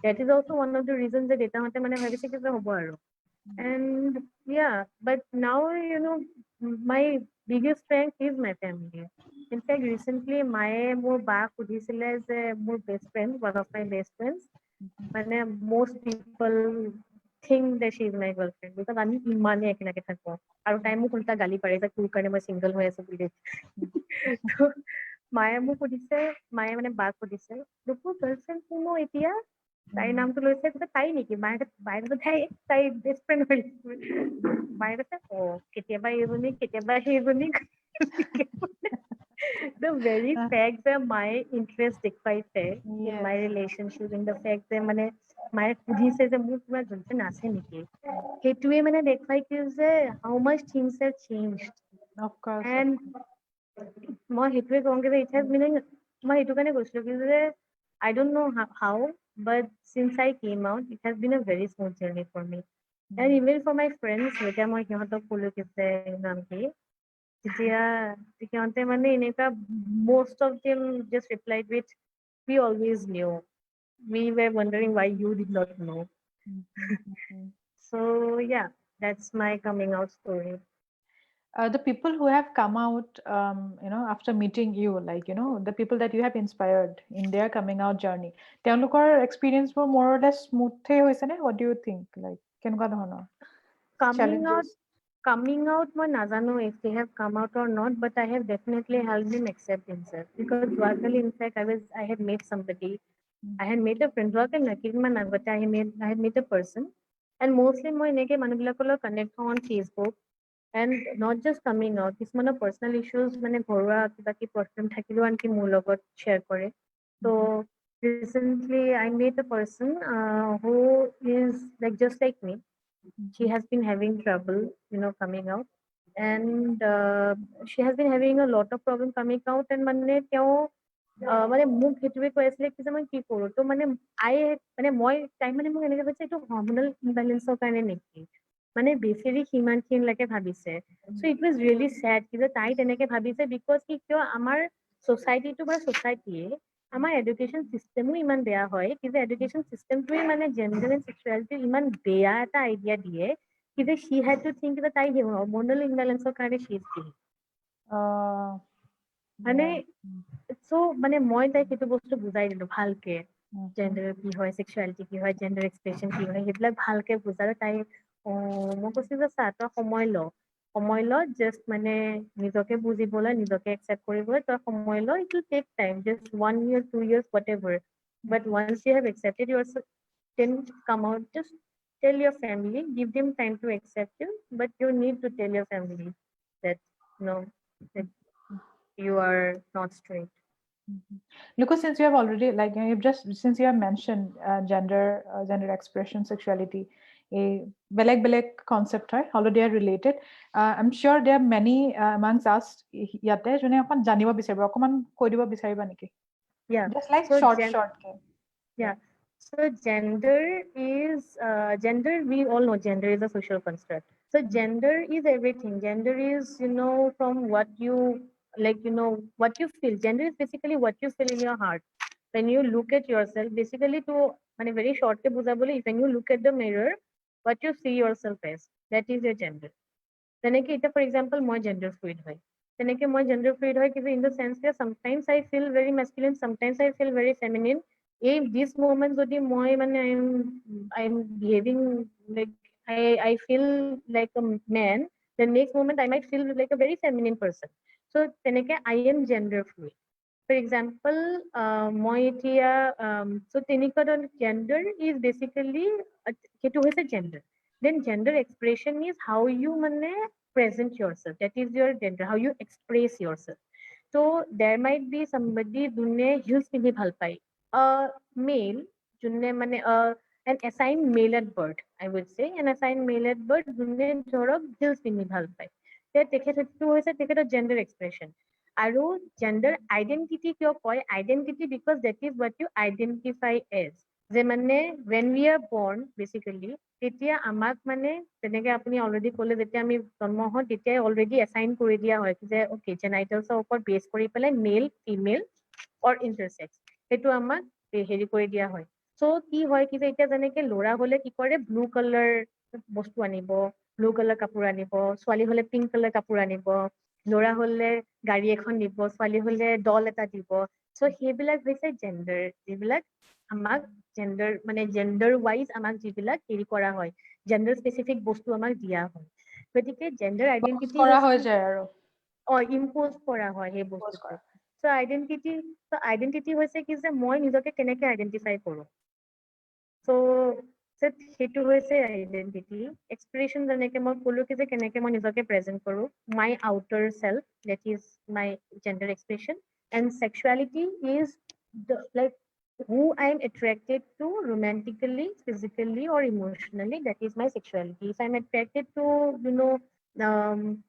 that is also one of the reasons যে দেউতাহঁতে মানে ভাবিছে কি যে হ'ব আৰু and yeah but now you know my biggest strength is my family in fact recently মায়ে মোৰ বাক সুধিছিলে যে মোৰ best friend one of my best friends মানে most people think that she is my girlfriend because আমি ইমানেই একেলগে থাকো আৰু তাই মোক উল্টা গালি পাৰে যে তোৰ কাৰণে মই চিংগল হৈ আছো বুলি মায়ে মোক সুধিছে মায়ে মানে বাক সুধিছে তোৰ গাৰ্লফ্ৰেণ্ড কোনো এতিয়া তাইৰ নামটো লৈছে তাই নেকি মায়ে কৈছে তাই বেষ্ট ফ্ৰেণ্ড হৈ মায়ে কৈছে কেতিয়াবা এইজনী কেতিয়াবা সেইজনী the very fact that my interest দেখুৱাইছে in my relationship in the fact that মানে মায়ে সুধিছে যে মোৰ কিবা গাৰ্লফ্ৰেণ্ড আছে নেকি সেইটোৱে মানে দেখুৱাই কি যে how much things have changed of course and মই সেইটোৱে কওঁগে যে it has been মই সেইটো কাৰণে কৈছিলো কি যে I don't know how but since I came out it has been a very smooth journey for me and even for my friends যেতিয়া মই সিহঁতক ক'লো কি যে নাম কি তেতিয়া সিহঁতে মানে এনেকুৱা most of them just replied with we always knew we were wondering why you did not know so yeah that's my coming out story the people who have come out after meeting you like the people that you have inspired in their coming out journey তেওঁলোকৰ experience বোৰ more or less smooth হৈছে নে what do you think like কেনেকুৱা ধৰণৰ coming out মই নাজানো if they have come out or not but I have definitely helped them accept themselves because যোৱাকালি in fact I had met somebody I had met a friend যোৱাকালি নহয় কেইদিনমান আগতে I had met a person and mostly মই এনেকে মানুহবিলাকৰ লগত connect হওঁ on Facebook and not just coming out কিছুমানৰ personal issues মানে ঘৰুৱা কিবা কি problem থাকিলেও আনকি মোৰ লগত share কৰে so recently I met a person who is like just like me she has been having trouble coming out and she has been having a lot of problem coming out and মানে তেওঁ মানে মোক সেইটোৱে কৈ আছিলে কি যে মই কি কৰো তো মানে মই তাই মানে মোক এনেকে কৈছে এইটো হৰমনেল ইমবেলেঞ্চৰ কাৰণে নেকি মানে বেছিৰি সিমানখিনিলৈকে ভাবিছে so it was really sad কি যে তাই তেনেকে ভাবিছে because কি কিয় আমাৰ society-টো বা society-য়ে আমাৰ এডুকেশ্যন চিষ্টেমো ইমান বেয়া হয় কি যে এডুকেশ্যন চিষ্টেমটোৱে মানে জেণ্ডাৰ এণ্ড চেক্সুৱেলিটি ইমান বেয়া এটা আইডিয়া দিয়ে কি যে she had to think that তাই হৰমনেল ইমবেলেঞ্চৰ কাৰণে she is gay মানে so মানে মই তাইক সেইটো বস্তু বুজাই দিলো ভালকে জেণ্ডাৰ কি হয় চেক্সুৱেলিটি কি হয় জেণ্ডাৰ এক্সপ্ৰেছন কি হয় সেইবিলাক ভালকে বুজালে তাই মই কৈছো যে চা তই সময় ল জাষ্ট মানে নিজকে বুজিবলৈ নিজকে একচেপ্ট কৰিবলৈ তই সময় ল it will take time just 1 year 2 years whatever but once you have accepted yourself then come out just tell your family give them time to accept you but you need to tell your family that that you are not straight Because since you have already since you have mentioned gender expression sexuality a beleg concept হয় although they are related I'm sure there are many amongst us ইয়াতে যোনে অকমান জানিব বিচাৰিব অকমান কৈ দিব বিচাৰিবা নেকি yeah just like so short yeah so gender we all know gender is a social construct so gender is everything gender is from what you what you feel gender is basically what you feel in your heart when you look at yourself basically to মানে very short ke bujhabole when you look at the mirror what you see yourself as that is your gender তেনেকে এটা for example মই gender fluid হয় তেনেকে মই gender fluid হয় কিন্তু in the sense that sometimes I feel very masculine sometimes I feel very feminine in this moment যদি মই মানে I'm behaving like I feel like a man the next moment I might feel like a very feminine person so তেনেকে I am gender fluid for example মই এতিয়া so তেনেকুৱা gender is basically সেইটো হৈছে gender then gender expression is how you মানে present yourself that is your gender how you express yourself so there might be somebody যোনে heels পিন্ধি ভাল পায় a male যোনে মানে an assigned male at birth I would say an assigned male at birth যোনে ধৰক heels পিন্ধি ভাল পায় তেখেতটো হৈছে তেখেতৰ gender expression আৰু gender identity কিয় কয় identity because that is what you identify as যে মানে when we are born basically তেতিয়া আমাক মানে তেনেকে আপুনি অলৰেডি ক'লে যেতিয়া আমি জন্ম হওঁ তেতিয়াই অলৰেডি এছাইন কৰি দিয়া হয় যে অ'কে জেনাইটেলছৰ ওপৰত বেছ কৰি পেলাই মেল ফিমেল অৰ ইণ্টাৰছেক্স সেইটো আমাক হেৰি কৰি দিয়া হয় চ' কি হয় কি যে এতিয়া যেনেকে ল'ৰা হলে কি কৰে ব্লু কালাৰ বস্তু আনিব ব্লু কালাৰ কাপোৰ আনিব ছোৱালী হলে পিংক কালাৰ কাপোৰ আনিব ল'ৰা হলে গাড়ী এখন দিব ছোৱালী হলে দল এটা দিব চ' সেইবিলাক হৈছে জেণ্ডাৰ যিবিলাক আমাক জেণ্ডাৰ মানে জেণ্ডাৰ ৱাইজ আমাক যিবিলাক হেৰি কৰা হয় জেণ্ডাৰ স্পেচিফিক বস্তু আমাক দিয়া হয় গতিকে জেণ্ডাৰ আইডেন্টিটি কৰা হৈ যায় আৰু ইম্প'জ কৰা হয় সেই Impose বস্তুটো কৰা। চ' আইডেন্টিটি হৈছে কি যে মই নিজকে কেনেকে আইডেন্টিফাই কৰো চ' সেইটো হৈছে আইডেন্টিটি এক্সপ্ৰেছন যেনেকে মই ক'লো কি যে কেনেকে মই নিজকে প্ৰেজেন্ট কৰো my outer self that is my gender expression and sexuality is like who I am attracted to romantically, physically, or emotionally. That is my sexuality. If I'm attracted to,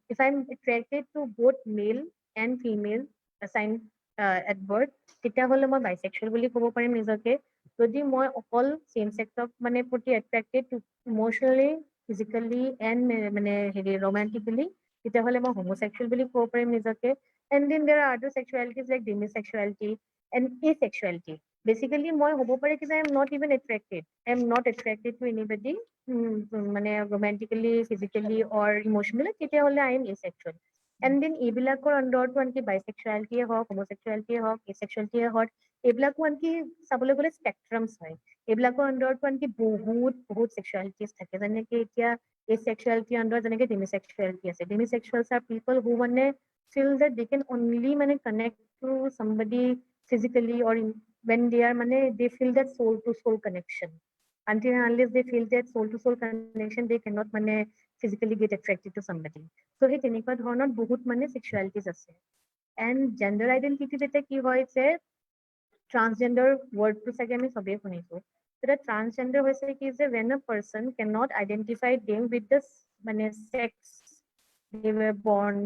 if I'm attracted to both male and female assigned at birth, তেতিয়াহ'লে মই bisexual বুলি ক'ব পাৰিম নিজকে যদি মই অকল same চেক্সক মানে প্ৰতি attracted to emotionally, physically and মানে হেৰি romantically তেতিয়াহ'লে মই homosexual বুলি ক'ব পাৰিম নিজকে and then there are other sexualities like demisexuality and asexuality. Basically মই হ'ব পাৰে কি I am not even attracted. I am not attracted to anybody মানে romantically, physically or emotionally তেতিয়াহ'লে I am asexual. And then এইবিলাকৰ আণ্ডাৰতো আনকি bisexuality হওক homosexuality হওক asexuality হওক এইবিলাকো আনকি চাবলৈ গ'লে স্পেকট্ৰামছ হয় এইবিলাকৰ আণ্ডাৰতো আনকি বহুত sexualities থাকে যেনেকে এতিয়া asexuality আণ্ডাৰত যেনেকে demisexuality আছে demisexuals are people who মানে feel that they can only মানে connect to somebody physically or when they are মানে they feel that soul to soul connection until and unless they feel that soul to soul connection they cannot মানে physically get attracted to somebody so সেই তেনেকুৱা ধৰণৰ বহুত মানে sexualities আছে and gender identity যেতিয়া কি হয় যে transgender wordটো চাগে আমি চবেই শুনিছো তেতিয়া transgender হৈছে কি যে when a person cannot identify them with the মানে sex they were born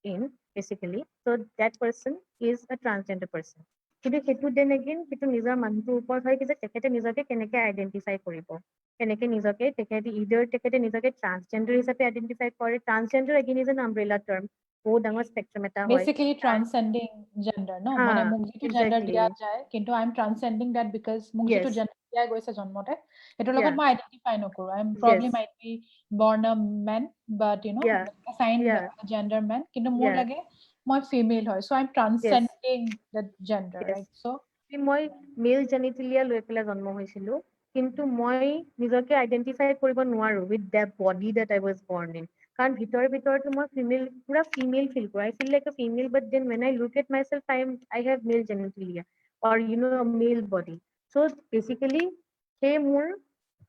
in basically so that person is a transgender person কিন্তু সেইটো দেন এগেইন সেইটো নিজৰ মানুহটোৰ ওপৰত হয় কি যে তেখেতে নিজকে কেনেকে আইডেন্টিফাই কৰিব কেনেকে নিজকে তেখেতে ইডাৰ তেখেতে নিজকে ট্ৰান্সজেণ্ডাৰ হিচাপে আইডেন্টিফাই কৰে transgender again is an umbrella term বহুত ডাঙৰ স্পেক্ট্ৰাম এটা হয় বেসিক্যালি ট্রান্সেন্ডিং জেন্ডার ন মানে মোক যিটো জেন্ডার exactly দিয়া যায় কিন্তু আই এম ট্রান্সেন্ডিং দ্যাট বিকজ মোক যিটো yes জেন্ডার দিয়া গৈছে জন্মতে এটোৰ লগত yeah মই আইডেন্টিফাই নকৰো I am probably yes might be born a man but you know yeah assigned yeah gender man কিন্তু মোৰ yeah লাগে মই ফিমেল হয় so I am yes transcending that gender yes right so মই male genitalia লৈ পেলাই জন্ম হৈছিলো কিন্তু মই নিজকে আইডেন্টিফাই কৰিব নোৱাৰো with the body that I was born in কাৰণ ভিতৰতো মই ফিমেল পুৰা ফিমেল ফিল কৰো I feel like a female but then when I look at myself I have male genitalia or a male body so basically সেই মোৰ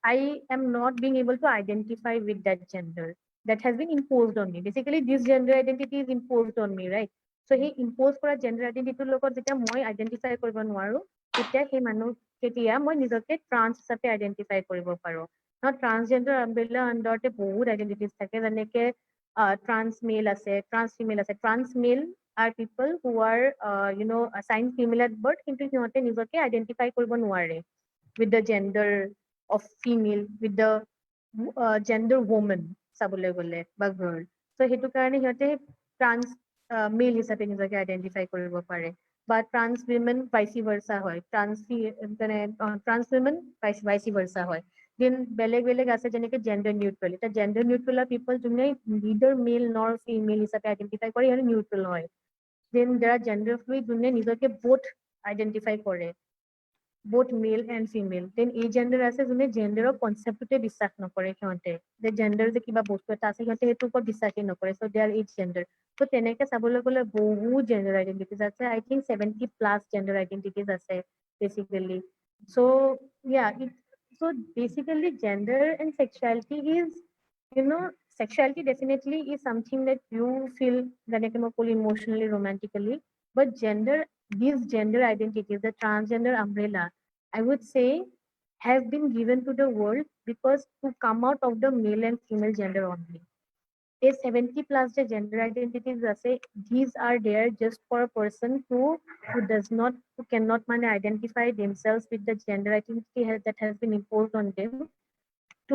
I am not being able to identify with that gender that has been imposed on me basically this gender identity is imposed on me right so সেই impose কৰা gender আইডেণ্টিটিৰ লগত যেতিয়া মই identify কৰিব নোৱাৰো তেতিয়া সেই মানুহ তেতিয়া মই নিজকে ট্ৰান্স হিচাপে আইডেণ্টিফাই কৰিব পাৰো ট্ৰান্সজেণ্ডাৰ আমব্ৰেলা আণ্ডাৰতে বহুত আইডেণ্টিটিজ থাকে যেনেকে ট্ৰান্স মেল আছে ট্ৰান্স ফিমেল আছে trans male are people who are assigned female at birth কিন্তু সিহঁতে নিজকে আইডেন্টিফাই কৰিব নোৱাৰে with the gender of female with the gender woman চাবলৈ গ'লে বা girl so সেইটো কাৰণে সিহঁতে ট্ৰান্স মেল হিচাপে নিজকে আইডেন্টিফাই কৰিব পাৰে বা ট্ৰান্স উইমেন ভাইচি ভাৰ্চা হয় ট্ৰান্স উইমেন ভাইচি ভাৰ্চা হয় দেন বেলেগ আছে যেনেকে জেণ্ডাৰ নিউট্ৰেল এতিয়া জেণ্ডাৰ নিউট্ৰেল পিপল যোনে নিডাৰ মেল নৰ ফিমেল হিচাপে আইডেন্টিফাই কৰে সিহঁতে নিউট্ৰেল হয় দেন দেৰ আৰ জেণ্ডাৰ ফ্লুইড যোনে নিজকে বোথ আইডেন্টিফাই কৰে both male and female then এই জেণ্ডাৰ আছে যোনে জেণ্ডাৰৰ কনচেপ্টতে বিশ্বাস নকৰে সিহঁতে যে জেণ্ডাৰ যে কিবা বস্তু এটা আছে সিহঁতে সেইটোৰ ওপৰত বিশ্বাসেই নকৰে চ' দে আৰ এইচ জেণ্ডাৰ ত' তেনেকে চাবলৈ গ'লে বহুত জেণ্ডাৰ আইডেণ্টিটিজ আছে আই থিংক 70+ জেণ্ডাৰ আইডেণ্টিটিজ আছে basically so' so' basically gender and sexuality is sexuality definitely is something that you feel যেনেকে মই ক'লো emotionally romantically but these gender identities the transgender umbrella I would say have been given to the world because to come out of the male and female gender only a 70+ the gender identities আছে these are there just for a person who cannot identify themselves with the gender identity that has been imposed on them to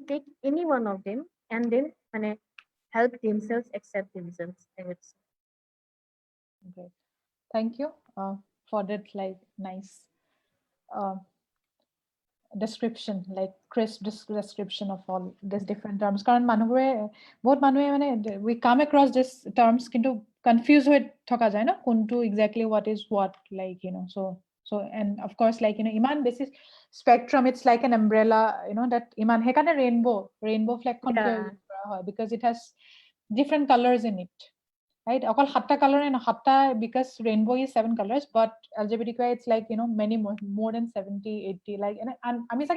take any one of them and then help themselves accept themselves, I would say. Great. Thank you for that nice description, crisp description of all these different terms. Karan we come across these terms kintu confuse hoi thoka jay na kuntu exactly what is what, so and of course iman basis spectrum, it's like an umbrella, that iman hekane rainbow flag because it has different colors in it, right? Okol 7 color and 7 because rainbow is 7 colors, but LGBTQIA it's many more than 70, 80, and I mean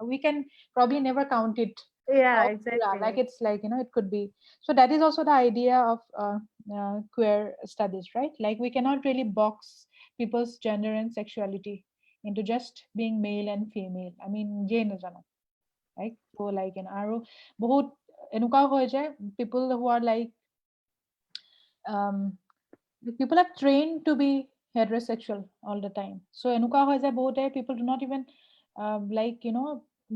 we can probably never count it. Yeah, exactly. It's it could be. So that is also the idea of queer studies, right? We cannot really box people's gender and sexuality into just being male and female. I mean, right? So aru bahut enuka hoy jay people who are people are trained to be heterosexual all the time. So enuka hoy jay bohote people do not even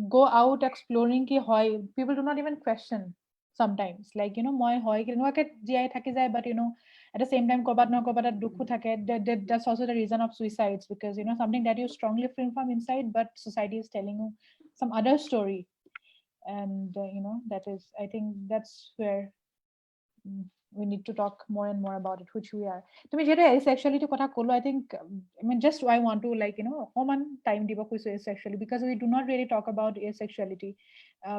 go out exploring ki hoy. People do not even question sometimes moi hoy kenuake jiai thaki jay, but at the same time kobat na kobat dukhu thake. That's also the reason of suicides, because something that you strongly feel from inside, but society is telling you some other story. And that is, I think that's where we need to talk more and more about it, which we are. To me, asexuality kotha kolo, I think, I mean, just I want to common time diba kuiso asexuality, because we do not really talk about asexuality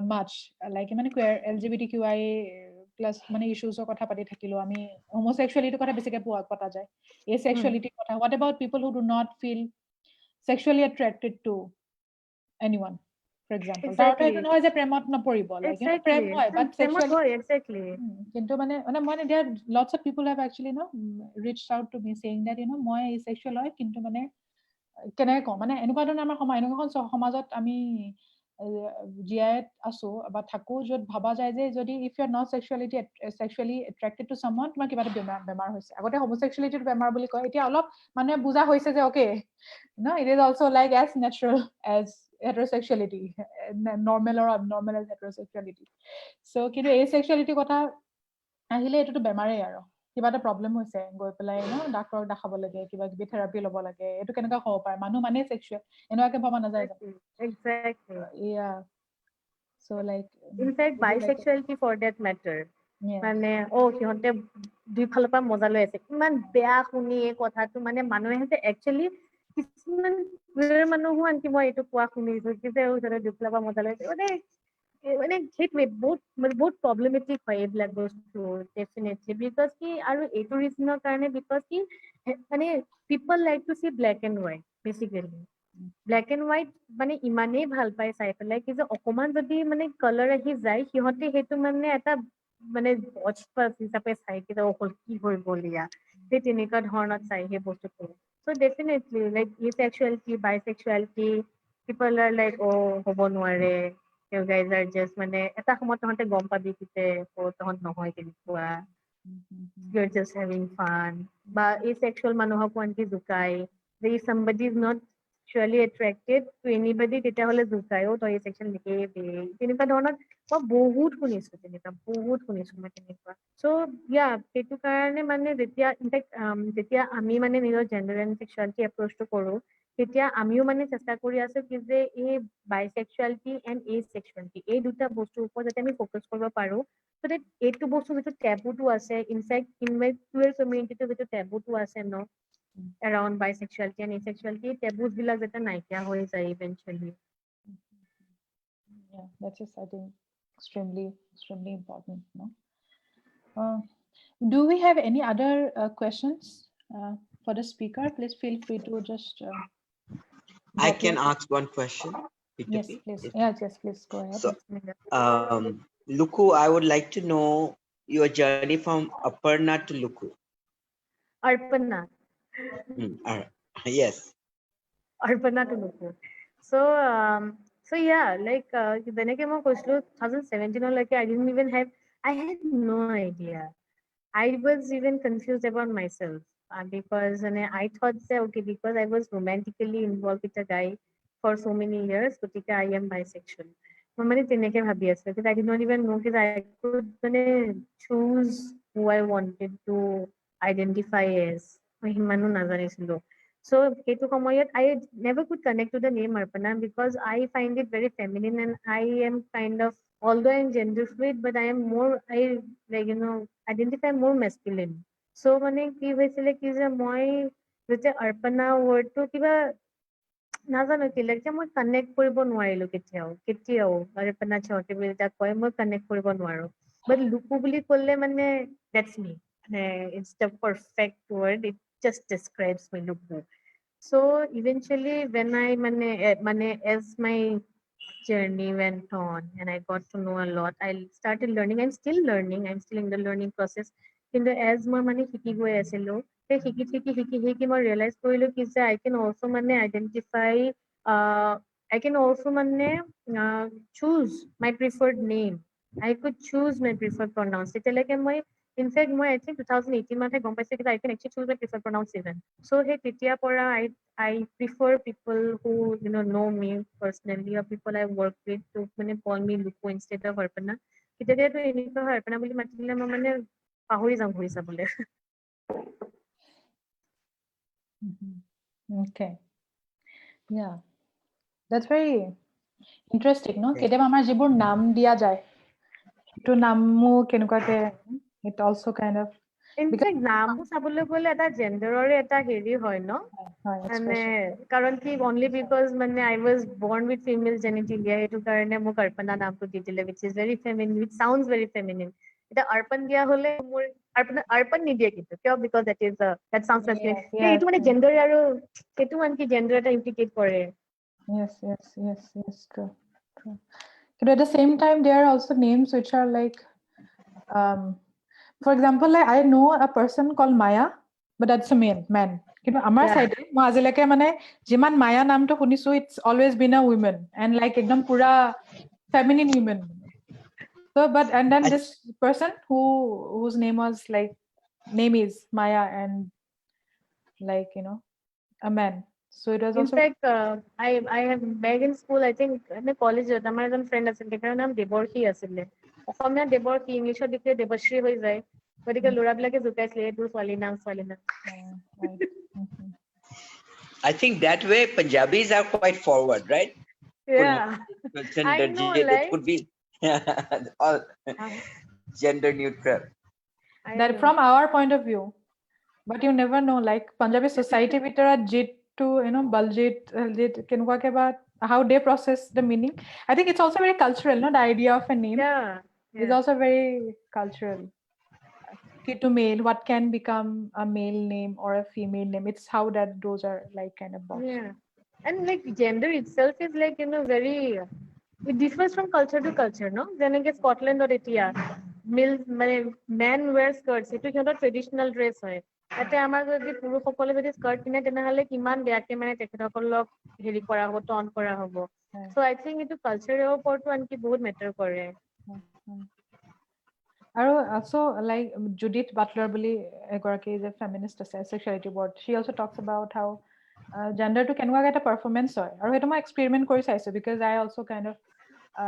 much. Queer LGBTQIA plus issues o kotha pati thakilo ami homosexuality kotha besike pata jay. Asexuality kotha. What about people who do not feel sexually attracted to anyone? For example, Exactly. prem hoy, but sexually exactly. there are lots of people have actually reached out to me saying that moi asexual hoy kintu কেনেকৈ কওঁ এনেকুৱা ধৰণৰ আমাৰ এনেকুৱা সমাজত আমি জীয়াই আছো বা থাকো য'ত ভাবা যায় যে যদি if you are not sexually attracted to someone তোমাৰ কিবা এটা বেমাৰ হৈছে। আগতে homosexuality বেমাৰ বুলি কয়, এতিয়া অলপ মানুহে বুজা হৈছে যে okay, it is also as natural as heterosexuality, normal or abnormal as heterosexuality. So কিন্তু asexuality কথা আহিলে এইটোতো বেমাৰেই আৰু কিবা এটা প্ৰব্লেম হৈছে গৈ পেলাই ডাক্তৰক দেখাব লাগে, কিবা কিবি থেৰাপি ল'ব লাগে। এইটো কেনেকুৱা হ'ব পাৰে? মানুহ সেক্সুৱেল এনেকুৱাকে ভাবা নাযায় জানো? Exactly. Yeah. So in fact bisexuality for that matter, সিহঁতে দুই ফালৰ পৰা মজা লৈ আছে, ইমান বেয়া শুনি এই কথাটো মানুহে একচুৱেলি কিছুমান মানুহো আনকি মই এইটো কোৱা শুনিছো কি যে দুই ফালৰ পৰা মজা লৈ আছে সেইটোৱে বহুত প্ৰব্লেমেটিক হয় এইবিলাক বস্তু ডেফিনেটলি, বিকজ কি আৰু এইটো ৰিজনৰ কাৰণে বিকজ কি people like to C black and white basically. Black and white ইমানেই ভাল পায় চাই পেলাই কি যে অকমান যদি কালাৰ আহি যায় সিহঁতে সেইটো এটা হিচাপে চাই কি যে অকল কি হৈ গ'ল ইয়া, সেই তেনেকুৱা ধৰণত চাই সেই বস্তুটো। চ' definitely asexuality, bisexuality, people are হ'ব নোৱাৰে, you guys are just এটা সময়ত তহঁতে গম পাবি কি যে তহঁত নহয় তেনেকুৱা, you're just having fun। বা asexual মানুহকো আনকি জোকাই যে if somebody is not sexually attracted to anybody তেতিয়াহ'লে জোকাই তই asexual নেকি তেনেকুৱা ধৰণত মই বহুত শুনিছো মই তেনেকুৱা। চ' সেইটো কাৰণে যেতিয়া ইনফেক্ট যেতিয়া আমি নিজৰ জেণ্ডাৰ এণ্ড সেক্সুৱেলিটি এপ্ৰ'চটো কৰো তেতিয়া আমিও চেষ্টা কৰি আছো কি যে এই বাইসেক্সুৱেলিটি এণ্ড এসেক্সুৱেলিটি এই দুটা বস্তুৰ ওপৰত যাতে আমি ফ'কাছ কৰিব পাৰো, so that এইটো বস্তু যিটো টেবুটো আছে, ইনফেক্ট ইন মাই কুৱেৰ কমিউনিটিটো যিটো টেবুটো আছে around bisexuality and asexuality, taboos বিলাক যাতে নাইকিয়া হৈ যায় eventually. Yeah, that is, I think, extremely important. Do we have any other questions for the speaker? Please feel free to just. I can ask one question. Yes, please. Yes, please go ahead. So, Luku, I would like to know your journey from Arpana to Luku. Arpana. Yes. Arpana to Luku. So yeah, when I came out 2017, I had no idea. I was even confused about myself because I thought okay, because I was romantically involved with a guy for so many years, I am bisexual. মই মানে তেনেকে ভাবি আছো because I did not even know that I could মানে choose who I wanted to identify as মই সিমানো নাজানিছিলো so সেইটো সময়ত I never could connect to the name Arpana because I find it very feminine and I am kind of although I am gender fluid but I am more I like you know identify more masculine so মানে কি হৈছিলে কি যে মই যেতিয়া Arpana word টো কিবা নাজানো কি লাগে মই কানেক্ট কৰিব নোৱাৰিলো কেতিয়াও Arpana Choudhury বুলি তাক কয় মই কানেক্ট কৰিব নোৱাৰো বাট লুকু বুলি ক'লে মানে that's me মানে it's the perfect word it just describes me Luku so eventually when I মানে as my journey went on and I got to know a lot I started learning I'm still learning I'm still in the learning process কিন্তু as মই মানে শিকি গৈ আছিলো শিকি মই realize কৰিলো কি যে I can also মানে identify I can also মানে choose my preferred name I could choose my preferred pronouns তেতিয়ালৈকে মই in fact মই I think 2018 মানহে গম পাইছো কিন্তু I can actually choose my preferred pronouns even so সেই তেতিয়াৰ পৰা I prefer people who know me personally or people I work with to মানে call me Luku instead of Arpana কেতিয়াতো এনেকুৱা হয় Arpana বুলি মাতিলে মই মানে পাহৰি যাম ঘূৰি চাবলৈ Okay. Yeah. That's very interesting, no? কেতিয়াবা আমাৰ যিবোৰ নাম দিয়া যায় সেইটো নামো কেনেকুৱাকে it also kind of in fact নামো চাবলৈ গ'লে এটা জেন্ডাৰৰে এটা হেৰি হয় ন মানে কাৰণ কি only because মানে I was born with female genitalia সেইটো কাৰণে মোক Arpana নামটো দি দিলে which is very feminine which sounds very feminine এটা Arpan দিয়া হলে মোৰ Arpan নিদিয়ে কিন্তু কিয় because that sounds masculine এইটো মানে জেন্ডাৰ আৰু সেইটো মানে কি জেন্ডাৰ এটা ইমপ্লিকেট কৰে yes true but at the same time there are also names which are like for example like I know a person called Maya but that's a man কিন্তু আমাৰ সাইডে মই আজিলৈকে মানে যিমান মায়া নামটো শুনিছো it's always been a woman and like একদম পুৰা feminine women so but and then this person whose name is Maya and like a man so it was in also fact I have back in school I think মানে কলেজত আমাৰ এজন friend আছিল তেওঁৰ নাম দেৱৰ্ষী আছিলে অসমীয়া দেৱৰ্ষী ইংলিছত দিলে দেৱশ্ৰী হৈ যায় গতিকে ল'ৰাবিলাকে জুকাইছিলে এইটো ছোৱালী নাম right. I think that way Punjabis are quite forward, right? yeah I know It like could be all gender neutral. That from our point of view but you never know like Punjabi society ভিতৰত to Baljit কেনেকুৱাকে বা how they process the meaning I think it's also very cultural no the idea of a name is also very cultural to male what can become a male name or a female name it's how that those are like kind of boxed. Yeah and like gender itself is like very it differs from culture to culture no যেনেকে স্কটলেণ্ডত এতিয়া men wear skirts সেইটো সিহঁতৰ traditional dress হয় তাতে আমাৰ যদি পুৰুষসকলে যদি স্কাৰ্ট পিন্ধে তেনেহলে কিমান বেয়াকে মানে তেখেতসকলক হেৰি কৰা হ'ব টন কৰা হ'ব so I think এইটো কালচাৰৰ ওপৰতো আনকি বহুত মেটাৰ কৰে আৰু also like Judith Butler বুলি এগৰাকী যে feminist আছে sexuality board she also talks about how gender to কেনেকুৱা এটা performance হয় আৰু সেইটো মই experiment কৰি চাইছো because I also kind of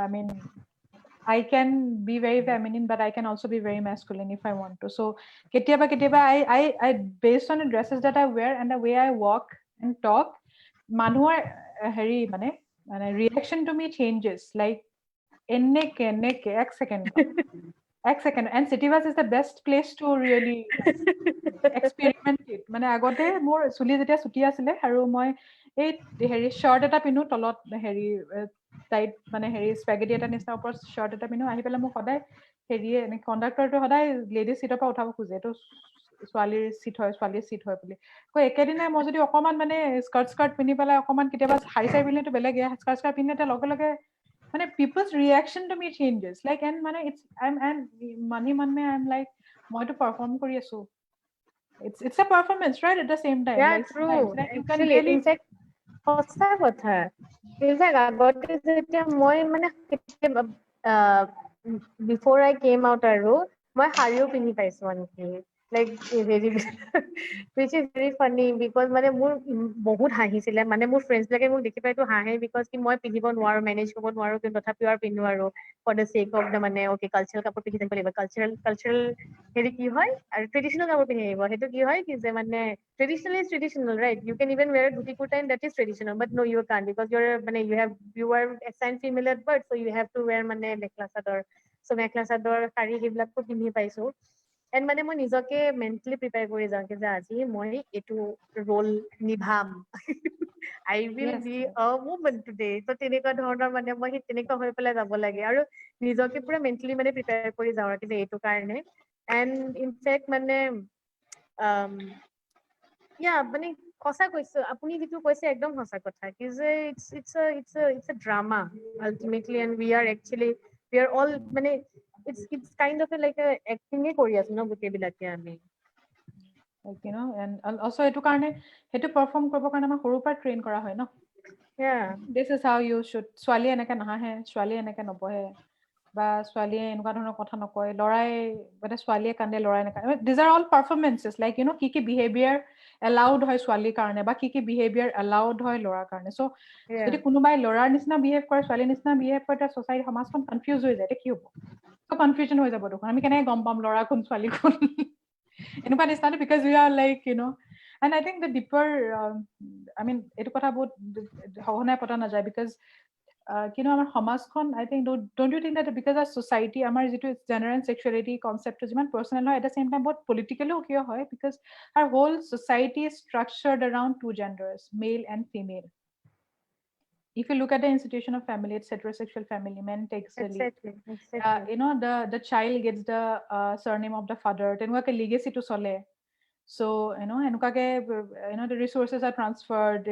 I mean I can be very feminine but I can also be very masculine if I want to so কেতিয়াবা I based on the dresses that I wear and the way I walk and talk মানুহৰ হেৰি মানে reaction to me changes like এনেকে এক second and Cityverse is the best place to really experiment it মানে আগতে মোৰ চুলি যেতিয়া ছুটি আছিলে আৰু মই এই হেৰি শৰ্ট এটা পিন্ধো তলত হেৰি টাইট মানে হেৰি স্পেগেটি এটা নিচিনা ওপৰত শৰ্ট এটা পিন্ধো আহি পেলাই মোক সদায় হেৰিয়ে কণ্ডাক্টৰটো সদায় লেডিজ সিটৰ পৰা উঠাব খোজে এইটো ছোৱালীৰ সিট হয় বুলি কৈ একেদিনাই মই যদি অকমান মানে স্কাৰ্ট পিন্ধি পেলাই অকমান কেতিয়াবা শাৰী পিন্ধিলেতো বেলেগ স্কাৰ্ট পিন্ধিলে লগে মানে people's reaction to me changes like and মানে it's I'm I'm like মইতো perform কৰি আছো it's a performance right at the same time yeah like true like you can actually really in fact সঁচা কথা in fact আগতে যেতিয়া মই মানে before I came out আৰু মই শাৰীও পিন্ধি পাইছো আনকি লাইক হেৰি which is very funny because মানে মোৰ বহুত হাঁহিছিলে মানে মোৰ ফ্ৰেণ্ডছ বিলাকে মোক দেখি পাইতো হাঁহে বিকজ কি মই পিন্ধিব নোৱাৰো মেনেজ কৰিব নোৱাৰো কিন্তু তথাপিও আৰু পিন্ধো আৰু for the check of the মানে অকে কালচাৰেল কাপোৰ পিন্ধি থাকিব লাগিব কালচাৰেল হেৰি কি হয় আৰু ট্ৰেডিচনেল কাপোৰ পিন্ধি আহিব সেইটো কি হয় কি যে মানে traditional is traditional right you can even wear dhoti kurta and that is traditional but no you can't because you're মানে you are assigned female at birth so you have to wear মানে মেখেলা চাদৰ so মেখেলা চাদৰ শাৰী সেইবিলাকো পিন্ধি পাইছো এণ্ড মানে মই নিজকে mentally prepare কৰি যাওঁ যে আজি মই এইটো ৰোল নিভাম I will Yes, be yes. A woman today ত তেনেকুৱা ধৰণৰ মানে মই সেই তেনেকুৱা হৈ পেলাই যাব লাগে আৰু নিজকে পুৰা মেণ্টেলি মানে প্ৰিপেয়াৰ কৰি যাওঁ আৰু যে এইটো কাৰণে এণ্ড ইনফেক্ট মানে মানে সঁচা কৈছো আপুনি যিটো কৈছে একদম সঁচা কথা কি যে it's a drama ultimately and we are actually we are all মানে it's kind of like a acting কৰি আছো ন গোটেইবিলাকে আমি Like, and also এইটো কাৰণে সেইটো পাৰফৰ্ম কৰিবৰ কাৰণে আমাৰ সৰুৰ পৰা ট্ৰেইন কৰা হয় ন yeah this is how you should ছোৱালীয়ে এনেকে নাহাঁহে ছোৱালীয়ে এনেকে নপঢ়ে বা ছোৱালীয়ে এনেকুৱা ধৰণৰ কথা নকয় ল'ৰাই মানে ছোৱালীয়ে কান্দে ল'ৰাই নাকান্দে দিজ আৰ অল পাৰফৰ্মেঞ্চেছ লাইক কি কি বিহেভিয়াৰ এলাউড হয় ছোৱালীৰ কাৰণে বা কি কি বিহেভিয়াৰ এলাউড হয় ল'ৰাৰ কাৰণে চ' yeah যদি কোনোবাই ল'ৰাৰ নিচিনা বিহেভ কৰে ছোৱালীৰ নিচিনা বিহেভ কৰে তেতিয়া ছ'চাইটি সমাজখন কনফিউজ হৈ যায় এতিয়া কি হ'ব চ' কনফিউজন হৈ যাব দেখোন আমি কেনেকে গম পাম ল'ৰা কোন ছোৱালী কোন এনেকুৱা নিচিনা because we are like and I think the deeper I mean এইটো কথা বহুত সঘনাই পতা নাযায় বিকজ আমাৰ সমাজখন I think don't you think that because our society আমাৰ যিটো gender and sexuality conceptটো যিমান personal হয় at the same time বহুত politically কিয় হয় because our whole society is structured around two genders male and female if you look at the institution of family it's heterosexual family men takes the lead exactly the child gets the surname of the father তেনেকুৱাকে legacy টো চলে so এনেকুৱাকে the resources are transferred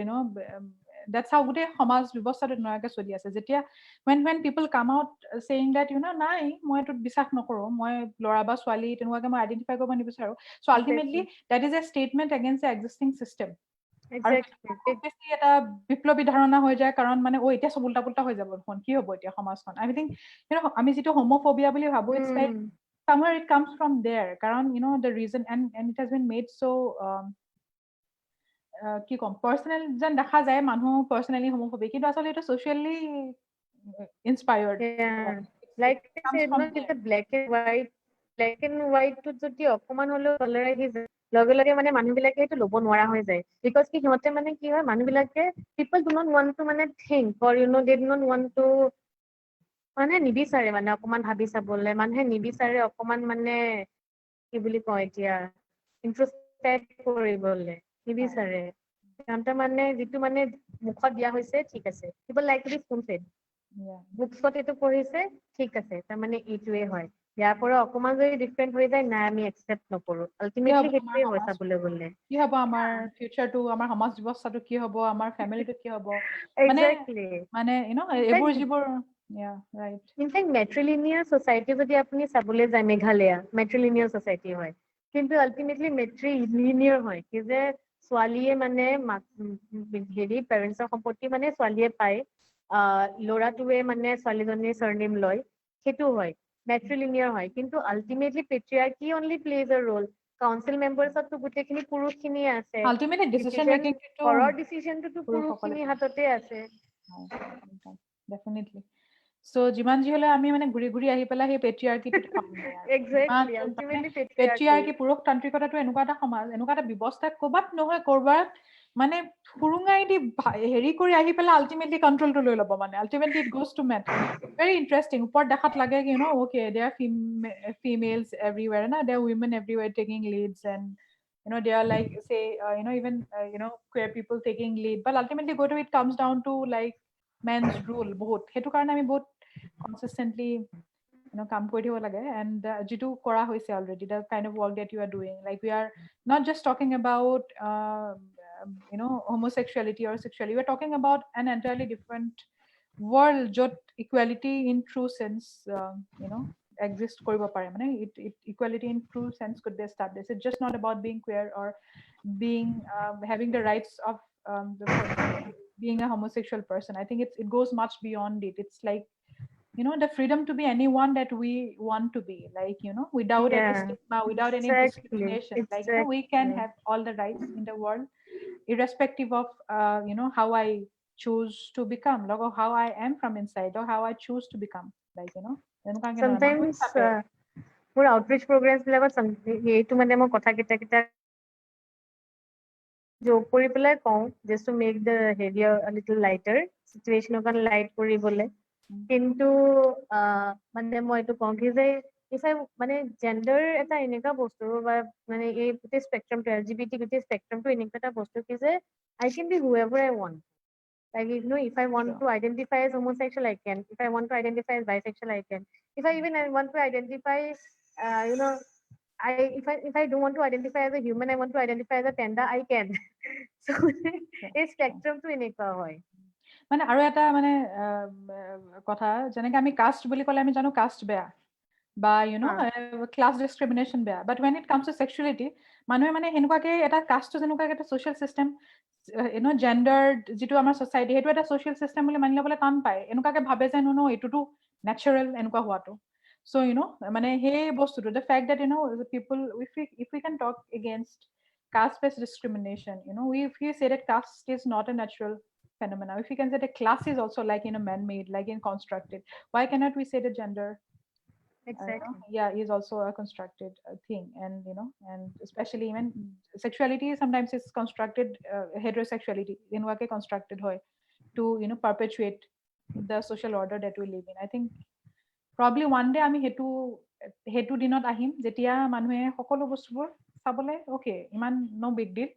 that's how গোটেই সমাজ ব্যৱস্থাটো তেনেকুৱাকে চলি আছে যেতিয়া when people come out saying that নাই মই এইটোত বিশ্বাস নকৰো মই ল'ৰা বা ছোৱালী তেনেকুৱাকে মই আইডেন্টিফাই কৰিব নিবিচাৰো so ultimately that is a statement against the existing system বেছি এটা বিপ্লৱী ধাৰণা হৈ যায় কাৰণ মানে এতিয়া চব উল্টা পুল্টা হৈ যাব দেখোন কি হ'ব এতিয়া সমাজখন I think আমি যিটো হোমোফোবিয়া বুলি ভাবো it's like somewhere it comes from there karan the reason and it has been made so কি কম personal যেন দেখা যায় মানুহ personally homophobic কিন্তু আসলে এটা socially inspired like I comes said from no there. it's a black and white to যদি অকমান হলেও কালাৰ আহি যায় লগে লগে মানে মানুহবিলাকে এইটো ল'ব নোৱাৰা হৈ যায় বিকজ কি সিহঁতে মানে কি হয় মানুহবিলাকে people do not want to মানে think or they do not want to মানে নিবিচাৰে মানে অকমান ভাবি চাবলে মানুহে নিবিচাৰে অকমান মানে কি বুলি কয় এতিয়া ইন্ট্ৰস্পেক্ট কৰিবলে নিবিচাৰে সিহঁতে মানে যিটো মানে মুখত দিয়া হৈছে ঠিক আছে people like to be spoon fed বুকছত এইটো পঢ়িছে ঠিক আছে তাৰমানে এইটোৱে হয় ইয়াৰ পৰা অকমান যদি ডিফাৰেণ্ট হৈ যায় নাই আমি একচেপ্ট নকৰো আল্টিমেটলি সেইটোৱে হয় চাবলৈ গ'লে কি হ'ব আমাৰ ফিউচাৰটো আমাৰ সমাজ ব্যৱস্থাটো কি হ'ব আমাৰ ফেমিলিটো কি হ'ব মানে এইবোৰ যিবোৰ ৰাইট ইনফেক্ট মেট্ৰিলিনিয়াৰ ছ'চাইটি যদি আপুনি চাবলৈ যায় মেঘালয়া মেট্ৰিলিনিয়াৰ ছ'চাইটি হয় কিন্তু আল্টিমেটলি মেট্ৰিলিনিয়াৰ হয় কি যে ছোৱালীয়ে মানে হেৰি পেৰেণ্টছৰ সম্পত্তি মানে ছোৱালীয়ে পায় ল'ৰাটোৱে মানে ছোৱালীজনীৰ চাৰনেম লয় সেইটো হয় মেট্ৰিলিনিয়াৰ হয় কিন্তু ultimately patriarchy only plays a role council মেম্বাৰ্ছতো গোটেইখিনি পুৰুষখিনিয়ে আছে আল্টিমেটলি ডিসিশন মেকিং টো ঘৰৰ ডিচিশনটো পুৰুষখিনি হাততে আছে ডেফিনেটলি সো যিমান যি হলে আমি মানে ঘূৰি ঘূৰি আহি পেলাই সেই পেট্ৰিয়াৰ্কিটো পেট্ৰিয়াৰ্কি পুৰুষতান্ত্ৰিকতাটো এনেকুৱা এটা সমাজ এনেকুৱা এটা ব্যৱস্থা ক'বাত নহয় ক'ৰবাত মানে ফুৰুঙাই দি হেৰি কৰি আহি পেলাই আল্টিমেটলি কন্ট্ৰলটো লৈ ল'ব মানে ultimately it goes to men very interesting ওপৰত দেখাত লাগে okay there are females everywhere there are women everywhere taking leads and they are like say even queer people taking lead but ultimately it comes down to like men's rule বহুত সেইটো কাৰণে আমি বহুত consistently কাম কৰি থাকিব লাগে and যিটো কৰা হৈছে already the kind of work that you are doing like we are not just talking about homosexuality or sexuality we are talking about an entirely different world য'ত equality in true sense exist কৰিব পাৰে মানে equality in true sense could be established it's just not about being queer or being having the rights of being a homosexual person I think it goes much beyond it it's like the freedom to be anyone that we want to be, like, without any stigma, without any discrimination. Like, we can have all the rights in the world, irrespective of, how I choose to become, like, or how I am from inside, or how I choose to become, like, sometimes মোৰ outreach programs বিলাকত এইটো মানে মই কথা কেইটা joke কৰি পেলাই কওঁ, just to make the হেৰি a little lighter, situation অকণ light কৰিবলে। কিন্তু মানে মই এইটো কওঁ কি যে if I মানে gender এটা এনেকুৱা বস্তু বা মানে এই গোটেই spectrum টো LGBT গোটেই spectrum টো এনেকুৱা এটা বস্তু কি যে I can be whoever I want. Like, if I want to identify as homosexual, I can. If I want to identify as bisexual, I can. If I even want to identify, if I don't want to identify as a human, I want to identify as a panda, I can. So, a spectrum to eneka hoy. মানে আৰু এটা মানে কথা, যেনেকে আমি কাষ্ট বুলি ক'লে আমি জানো কাষ্ট বেয়া বা ক্লাছ ডিসক্রিমিনেশন বেয়া, but when it comes to sexuality, মানুহে মানে সেনেকুৱাকে এটা কাষ্টটো যেনেকুৱাকে এটা social system, gendered যিটো আমাৰ society, সেইটো এটা social system বুলি মানি ল'বলৈ টান পায়, এনেকুৱাকে ভাবে যে এইটোতো natural এনেকুৱা হোৱাটো। So, মানে সেই বস্তুটো, the fact that, the people, if we can talk against caste-based discrimination, if we say that caste is not a natural phenomena, if we can say that class is also like, man-made, like constructed, why cannot we say that gender is also a constructed thing? And and especially even sexuality sometimes is constructed, heterosexuality enwake constructed hoy to perpetuate the social order that we live in. I think probably one day আমি হেতু দিনত আহিম যেতিয়া মানুহে সকলো বস্তুবোৰ চাবলে okay, ইমান no big deal,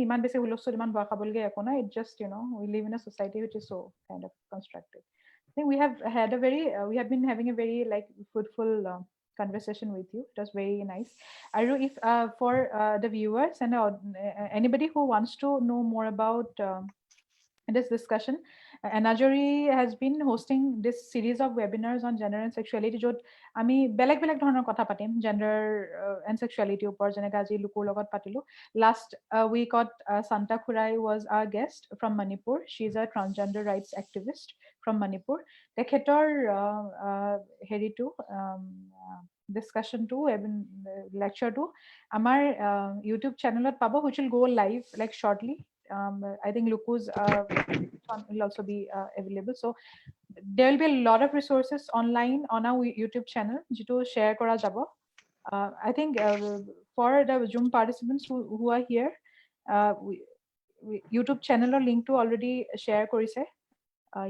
ইমান বেছি হুলস্থুল, ইমান ভয় খাবলগীয়া একো নাই, it just we live in a society which is so kind of constructed. I think we have been having a very like fruitful conversation with you. It was very nice. Aru, if for the viewers and anybody who wants to know more about this discussion, Anajori has been hosting this series of webinars on gender and sexuality, jot ami beleg dhoroner kotha patim gender and sexuality upor, jeneka aji Lukur logot patilu. Last week Santa Khurai was our guest from Manipur. She is a transgender rights activist from Manipur. Tekhetor heri to discussion to lecture to amar YouTube channel at pabo, which will go live like shortly. I think Luku's will also be available. So there will be a lot of resources online on our YouTube channel jito share kora jabo. I think for the Zoom participants who are here, YouTube channel or link to already share korise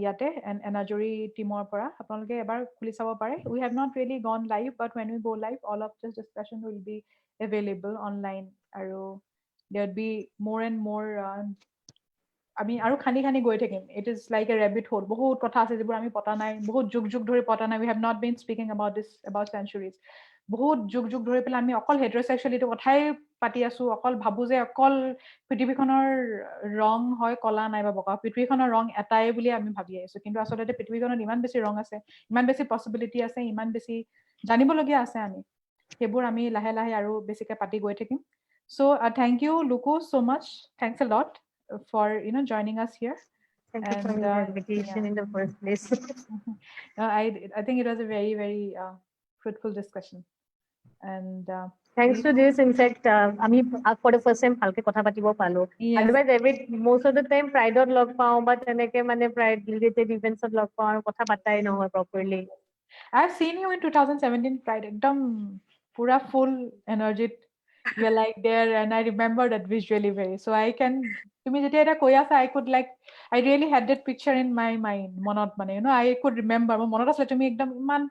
yate, and Anajori teamor pora apnaloke ebar khuli sabo pare. We have not really gone live, but when we go live, all of this discussion will be available online. Aru there would be more and more আমি আৰু খানি খানি গৈ থাকিম. It is like a rabbit hole. বহুত কথা আছে যিবোৰ আমি পতা নাই, বহুত যুগ যুগ ধৰি পতা নাই. We have not been speaking about this about centuries. বহুত যুগ যুগ ধৰি পেলাই আমি অকল হেটেৰ'ছেক্সুৱেলিটি কথাই পাতি আছো, অকল ভাবো যে অকল পৃথিৱীখনৰ ৰং হয় কলা নাই বা বগা, পৃথিৱীখনৰ ৰং এটাই বুলি আমি ভাবি আহিছো, কিন্তু আচলতে পৃথিৱীখনত ইমান বেছি ৰং আছে, ইমান বেছি পচিবিলিটি আছে, ইমান বেছি জানিবলগীয়া আছে, আমি সেইবোৰ আমি লাহে লাহে আৰু বেছিকে পাতি গৈ থাকিম. So thank you Luku so much, thanks a lot for joining us here. Thank you for the invitation in the first place. I think it was a very very fruitful discussion, and thanks to this, in fact, আমি for the first time ভালকে কথা পাতিব পালো. Otherwise most of the time pride ত log পাওঁ বা তেনেকে মানে pride related events ত লগ পাওঁ আৰু কথা পাতাই নহয় properly. I've seen you in 2017 pride, ekdam pura full energy, you're like there, and I remember that visually very, so I can tumi jetia eta koi asa, I could like, I really had that picture in my mind monot mane, I could remember monot asle tumi ekdam iman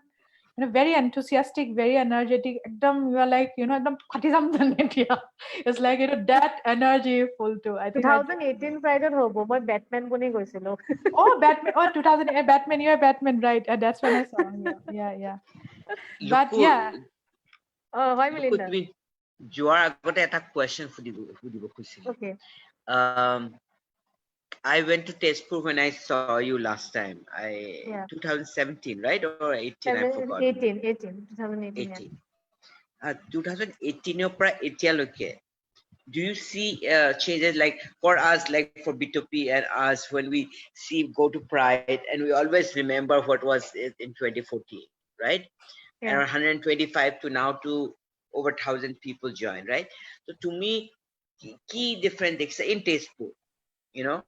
very enthusiastic, very energetic, ekdam you are like ekdam khati jam etia, it's like that energy full too. I think 2018 pride ot hobo moi Batman buni goisilo. Oh Batman, 2008 Batman, you're Batman, right? That's when I saw yeah. But Luku, yeah, হয় মিলিন্দা, তুমি যোৱাৰ আগতে এটা question সুধিব খুজিছিলো. Okay. I went to Tezpur when I saw you last time. 2017, right? Or 18, I forgot. 2018. 2018 পৰা এতিয়ালৈকে do you see changes like for us, like for B2P and us, when we go to Pride, and we always remember what was it in 2014, right? Yeah. And 125 to now to over 1,000 people join, right? So to me, key different things in Tezpur, you know,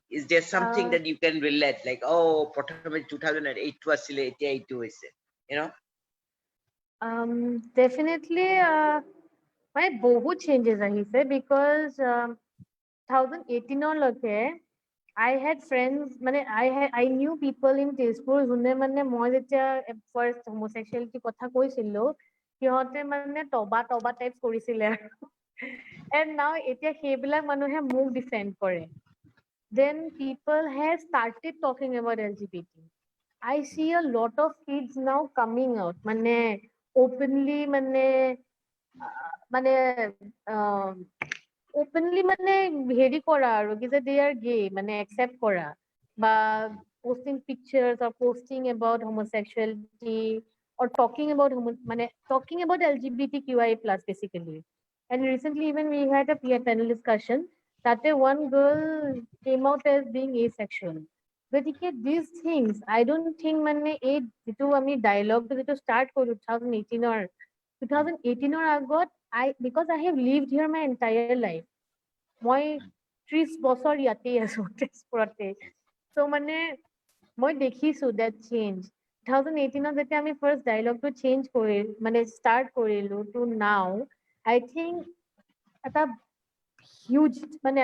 is there something that you can relate, like, oh, প্ৰথমে 2008 আছিলে এতিয়া এইটো হৈছে, you know? Definitely মানে বহুত changes আহিছে because 2018 লৈকে I had friends, I knew people in Tezpur যোনে মানে মই যেতিয়া first homosexuality কথা কৈছিলো সিহঁতে মানে টবা টাইপ কৰিছিলে and now এতিয়া সেইবিলাক মানুহে মোক ডিফেন্ড কৰে. Then people have started talking about LGBT. I see a lot of kids now coming out মানে openly মানে openly মানে হেৰি কৰা আৰু কি যে they are gay মানে accept কৰা বা posting pictures or posting about homosexuality or talking about LGBTQIA plus basically. And recently even we had a panel discussion that one girl came out as being asexual. But these things I don't think মানে এই যেটো আমি dialogue যেটো start কৰো 2018 or আগত because I have lived here my entire life. মই 30 বছৰ ইয়াতেই আছো তেজপুৰতে so মানে মই দেখিছো that change 2018 যেতিয়া আমি first dialogue টো change মানে start কৰিলো to now I think এটা huge মানে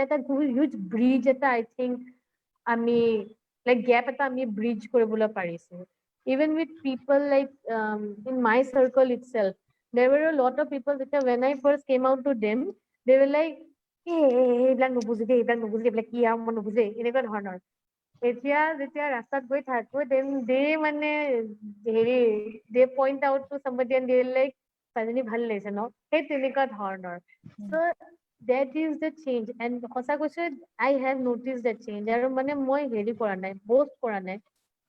এটা huge bridge এটা I think আমি like gap এটা আমি bridge কৰিবলৈ পাৰিছো. Even with people like in my circle itself, there were a lot of people that when I first came out to them, they were like, এইবিলাক নুবুজি দেই, এইবিলাক কি আৰু মই নুবুজে এনেকুৱা ধৰণৰ. এতিয়া যেতিয়া ৰাস্তাত গৈ থাকো then they মানে হেৰি they point out to somebody and they like ছোৱালীজনী ভাল লাগিছে ন, সেই তেনেকুৱা ধৰণৰ. So that is the change and সঁচা কৈছে I have noticed that change আৰু মানে মই হেৰি কৰা নাই, boast কৰা নাই.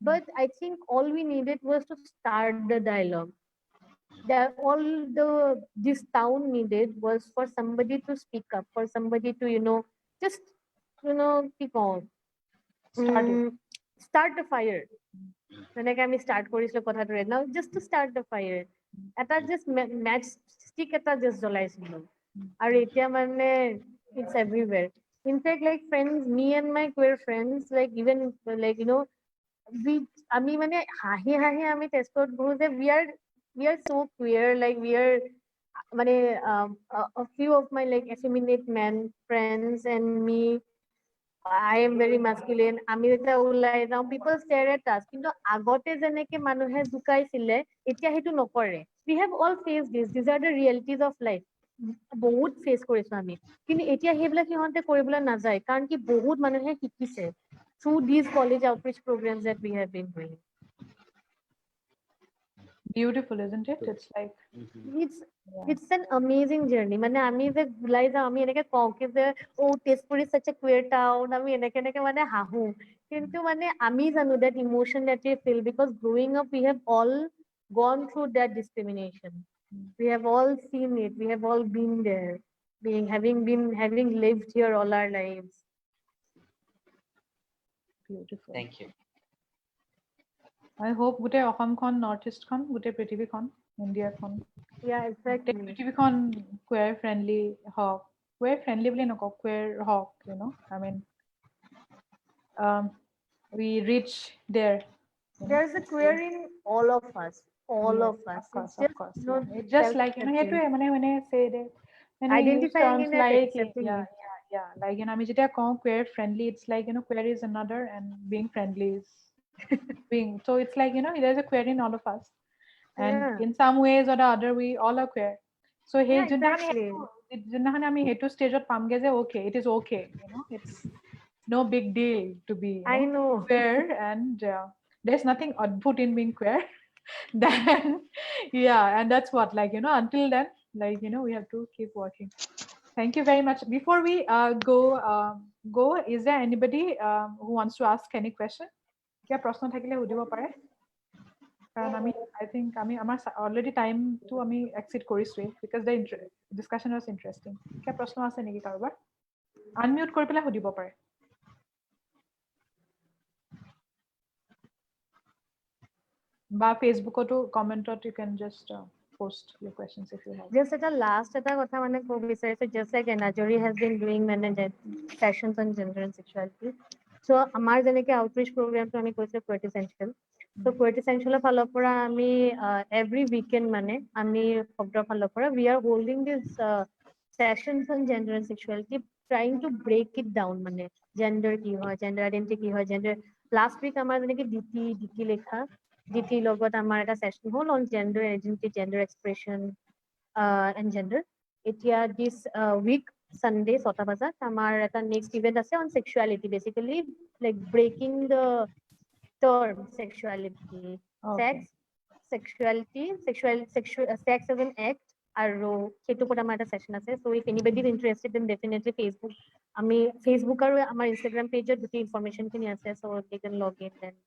But I think all we needed was to start the dialogue. All this town needed was for somebody to speak up, for somebody to just keep on start the fire. Like I start কৰিছিলো কথাটো now just to start the fire. এটা just match stick এটা just জ্বলাইছিলো আৰু এতিয়া মানে it's everywhere. In fact, like friends, me and my queer friends, like even like আমি মানে হাঁহি আমি তেজপুৰত বহো যে we are so queer, like we are মানে a few of my like effeminate men friends and me, I am very masculine. আমি যেতিয়া ওলাই যাওঁ people stare at us. কিন্তু আগতে যেনেকে মানুহে জুকাইছিলে এতিয়া সেইটো নকৰে. We have all faced this. These are the realities of life. বহুত ফেচ কৰিছো আমি, কিন্তু এতিয়া সেইবিলাক সিহঁতে কৰিবলৈ নাযায় কাৰণ কি বহুত মানুহে শিকিছে through these college outreach programs that we have been doing. Beautiful, isn't it? It's like it's an amazing journey. মানে আমি যে ওলাই যাওঁ আমি এনেকে কওঁ কি যে Tezpur is such a queer town, আমি এনেকে মানে হাঁহো, কিন্তু মানে আমি জানো that emotion that we feel because growing up we have all gone through that discrimination. We have all seen it, we have all been there, having lived here all our lives. beautiful. Thank you. I hope গোটেই অসমখন north ইষ্টখন গোটেই পৃথিৱীখন ইণ্ডিয়াখন Yeah, exactly. পৃথিৱীখন queer friendly হওক, queer friendly বুলি নকওঁ, queer হওক, I mean we reach there. There's a queer in all of us. All Yes, of us. of course, It's just, of course. It's just like সেইটোৱে মানে when I say that when I use identifying terms it as like accepting it. yeah like আমি যেতিয়া কওঁ queer friendly, it's like queer is another and being friendly is being, so it's like there's a queer in all of us, and in some ways or the other we all are queer. So hey, যোনদিনাখন আমি সেইটো ষ্টেজত পামগে যে okay, it is okay, it's no big deal to be I know. queer, and there's nothing adbhut in being queer. Then yeah, and that's what, like until then, like we have to keep working. Thank you very much. Before we go, is there anybody who wants to ask any question? Kya prashna thakile hudibo pare? কাৰণ আমি I think আমি আমাৰ already time to আমি exceed কৰিছোৱে because the discussion was interesting. কিবা প্ৰশ্ন আছে নেকি কাৰোবাৰ? Unmute কৰি পেলাই সুধিব পাৰে। বা ফেচবুকতো কমেন্টত you can just post your questions if you have. Just at the last at the মানে ক'ব বিচাৰিছো, just like Anajori has been doing মানে sessions on gender and sexuality. So আমাৰ যেনেকে outreach program টো আমি কৈছো quintessential. So quintessential ফালৰ পৰা আমি every weekend মানে আমি Xobdo ফালৰ পৰা we are holding this sessions on gender and sexuality, trying to break it down মানে gender কি হয়, gender identity কি হয়, gender last week আমাৰ যেনেকে DT লেখা DT লগত আমাৰ এটা session হ'ল on gender identity, gender expression and gender. এতিয়া this week Sunday 6টা বজাত আমাৰ এটা next event আছে on sexuality, basically like breaking the term sexuality, sex, sexuality, sex as an act, আৰু সেইটো ওপৰত আমাৰ এটা session আছে. So if anybody is interested, then definitely Facebook আৰু আমাৰ Instagram page ত গোটেই information খিনি আছে, so they can log in and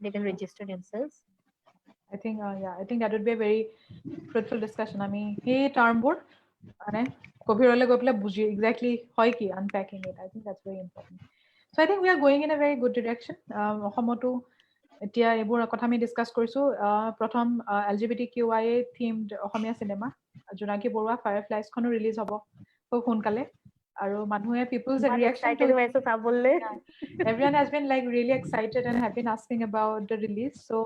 they can register themselves. I think I think that would be a very fruitful discussion. আমি সেই টাৰ্মবোৰ মানে গভীৰলৈ গৈ পেলাই বুজি exactly হয় কি unpacking it. I think that's very important. So I think we are going in a very good direction. অসমতো এতিয়া এইবোৰ কথা আমি ডিসকাস কৰিছো। প্ৰথম LGBTQIA themed অসমীয়া সিনেমা জোনাকী বৰুৱা ফায়াৰফ্লাইজ খনো ৰিলিজ হ'ব খুব সোনকালে, আৰু মানুহে people's reaction to everyone has been like really excited and have been asking about the release. So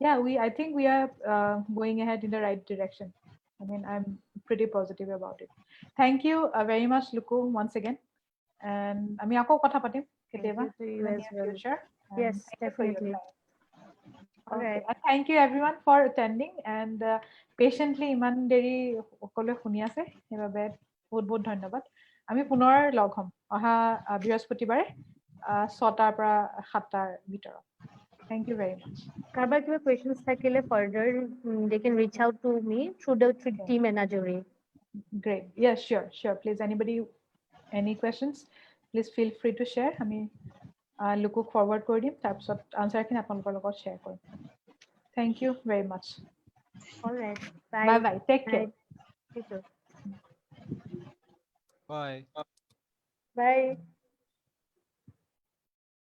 yeah, I think we are going ahead in the right direction. I mean, I'm pretty positive about it. Thank you very much, Luku, once again. And আমি আকৌ কথা পাতিম কেতিয়াবা in the near future. Yes, definitely. Okay. And thank you everyone for attending and patiently ইমান দেৰি সকলোৱে শুনি আছে, সেইবাবে বহুত বহুত ধন্যবাদ। আমি পুনৰ লগ হ'ম অহা বৃহস্পতিবাৰে 6টাৰ পৰা 7টাৰ ভিতৰত। Thank you very much. কাৰোবাৰ কিবা questions থাকিলে further they can reach out to me through the team Anajori. Great. Yes, sure. Please, anybody, any questions, please feel free to share. আমি লুকুক ফৰৱাৰ্ড কৰি দিম, তাৰপিছত আনসাৰখিনি আপোনালোকৰ লগত share Karim. Thank you very much. All right. Bye. Take care. You too. Bye. Bye.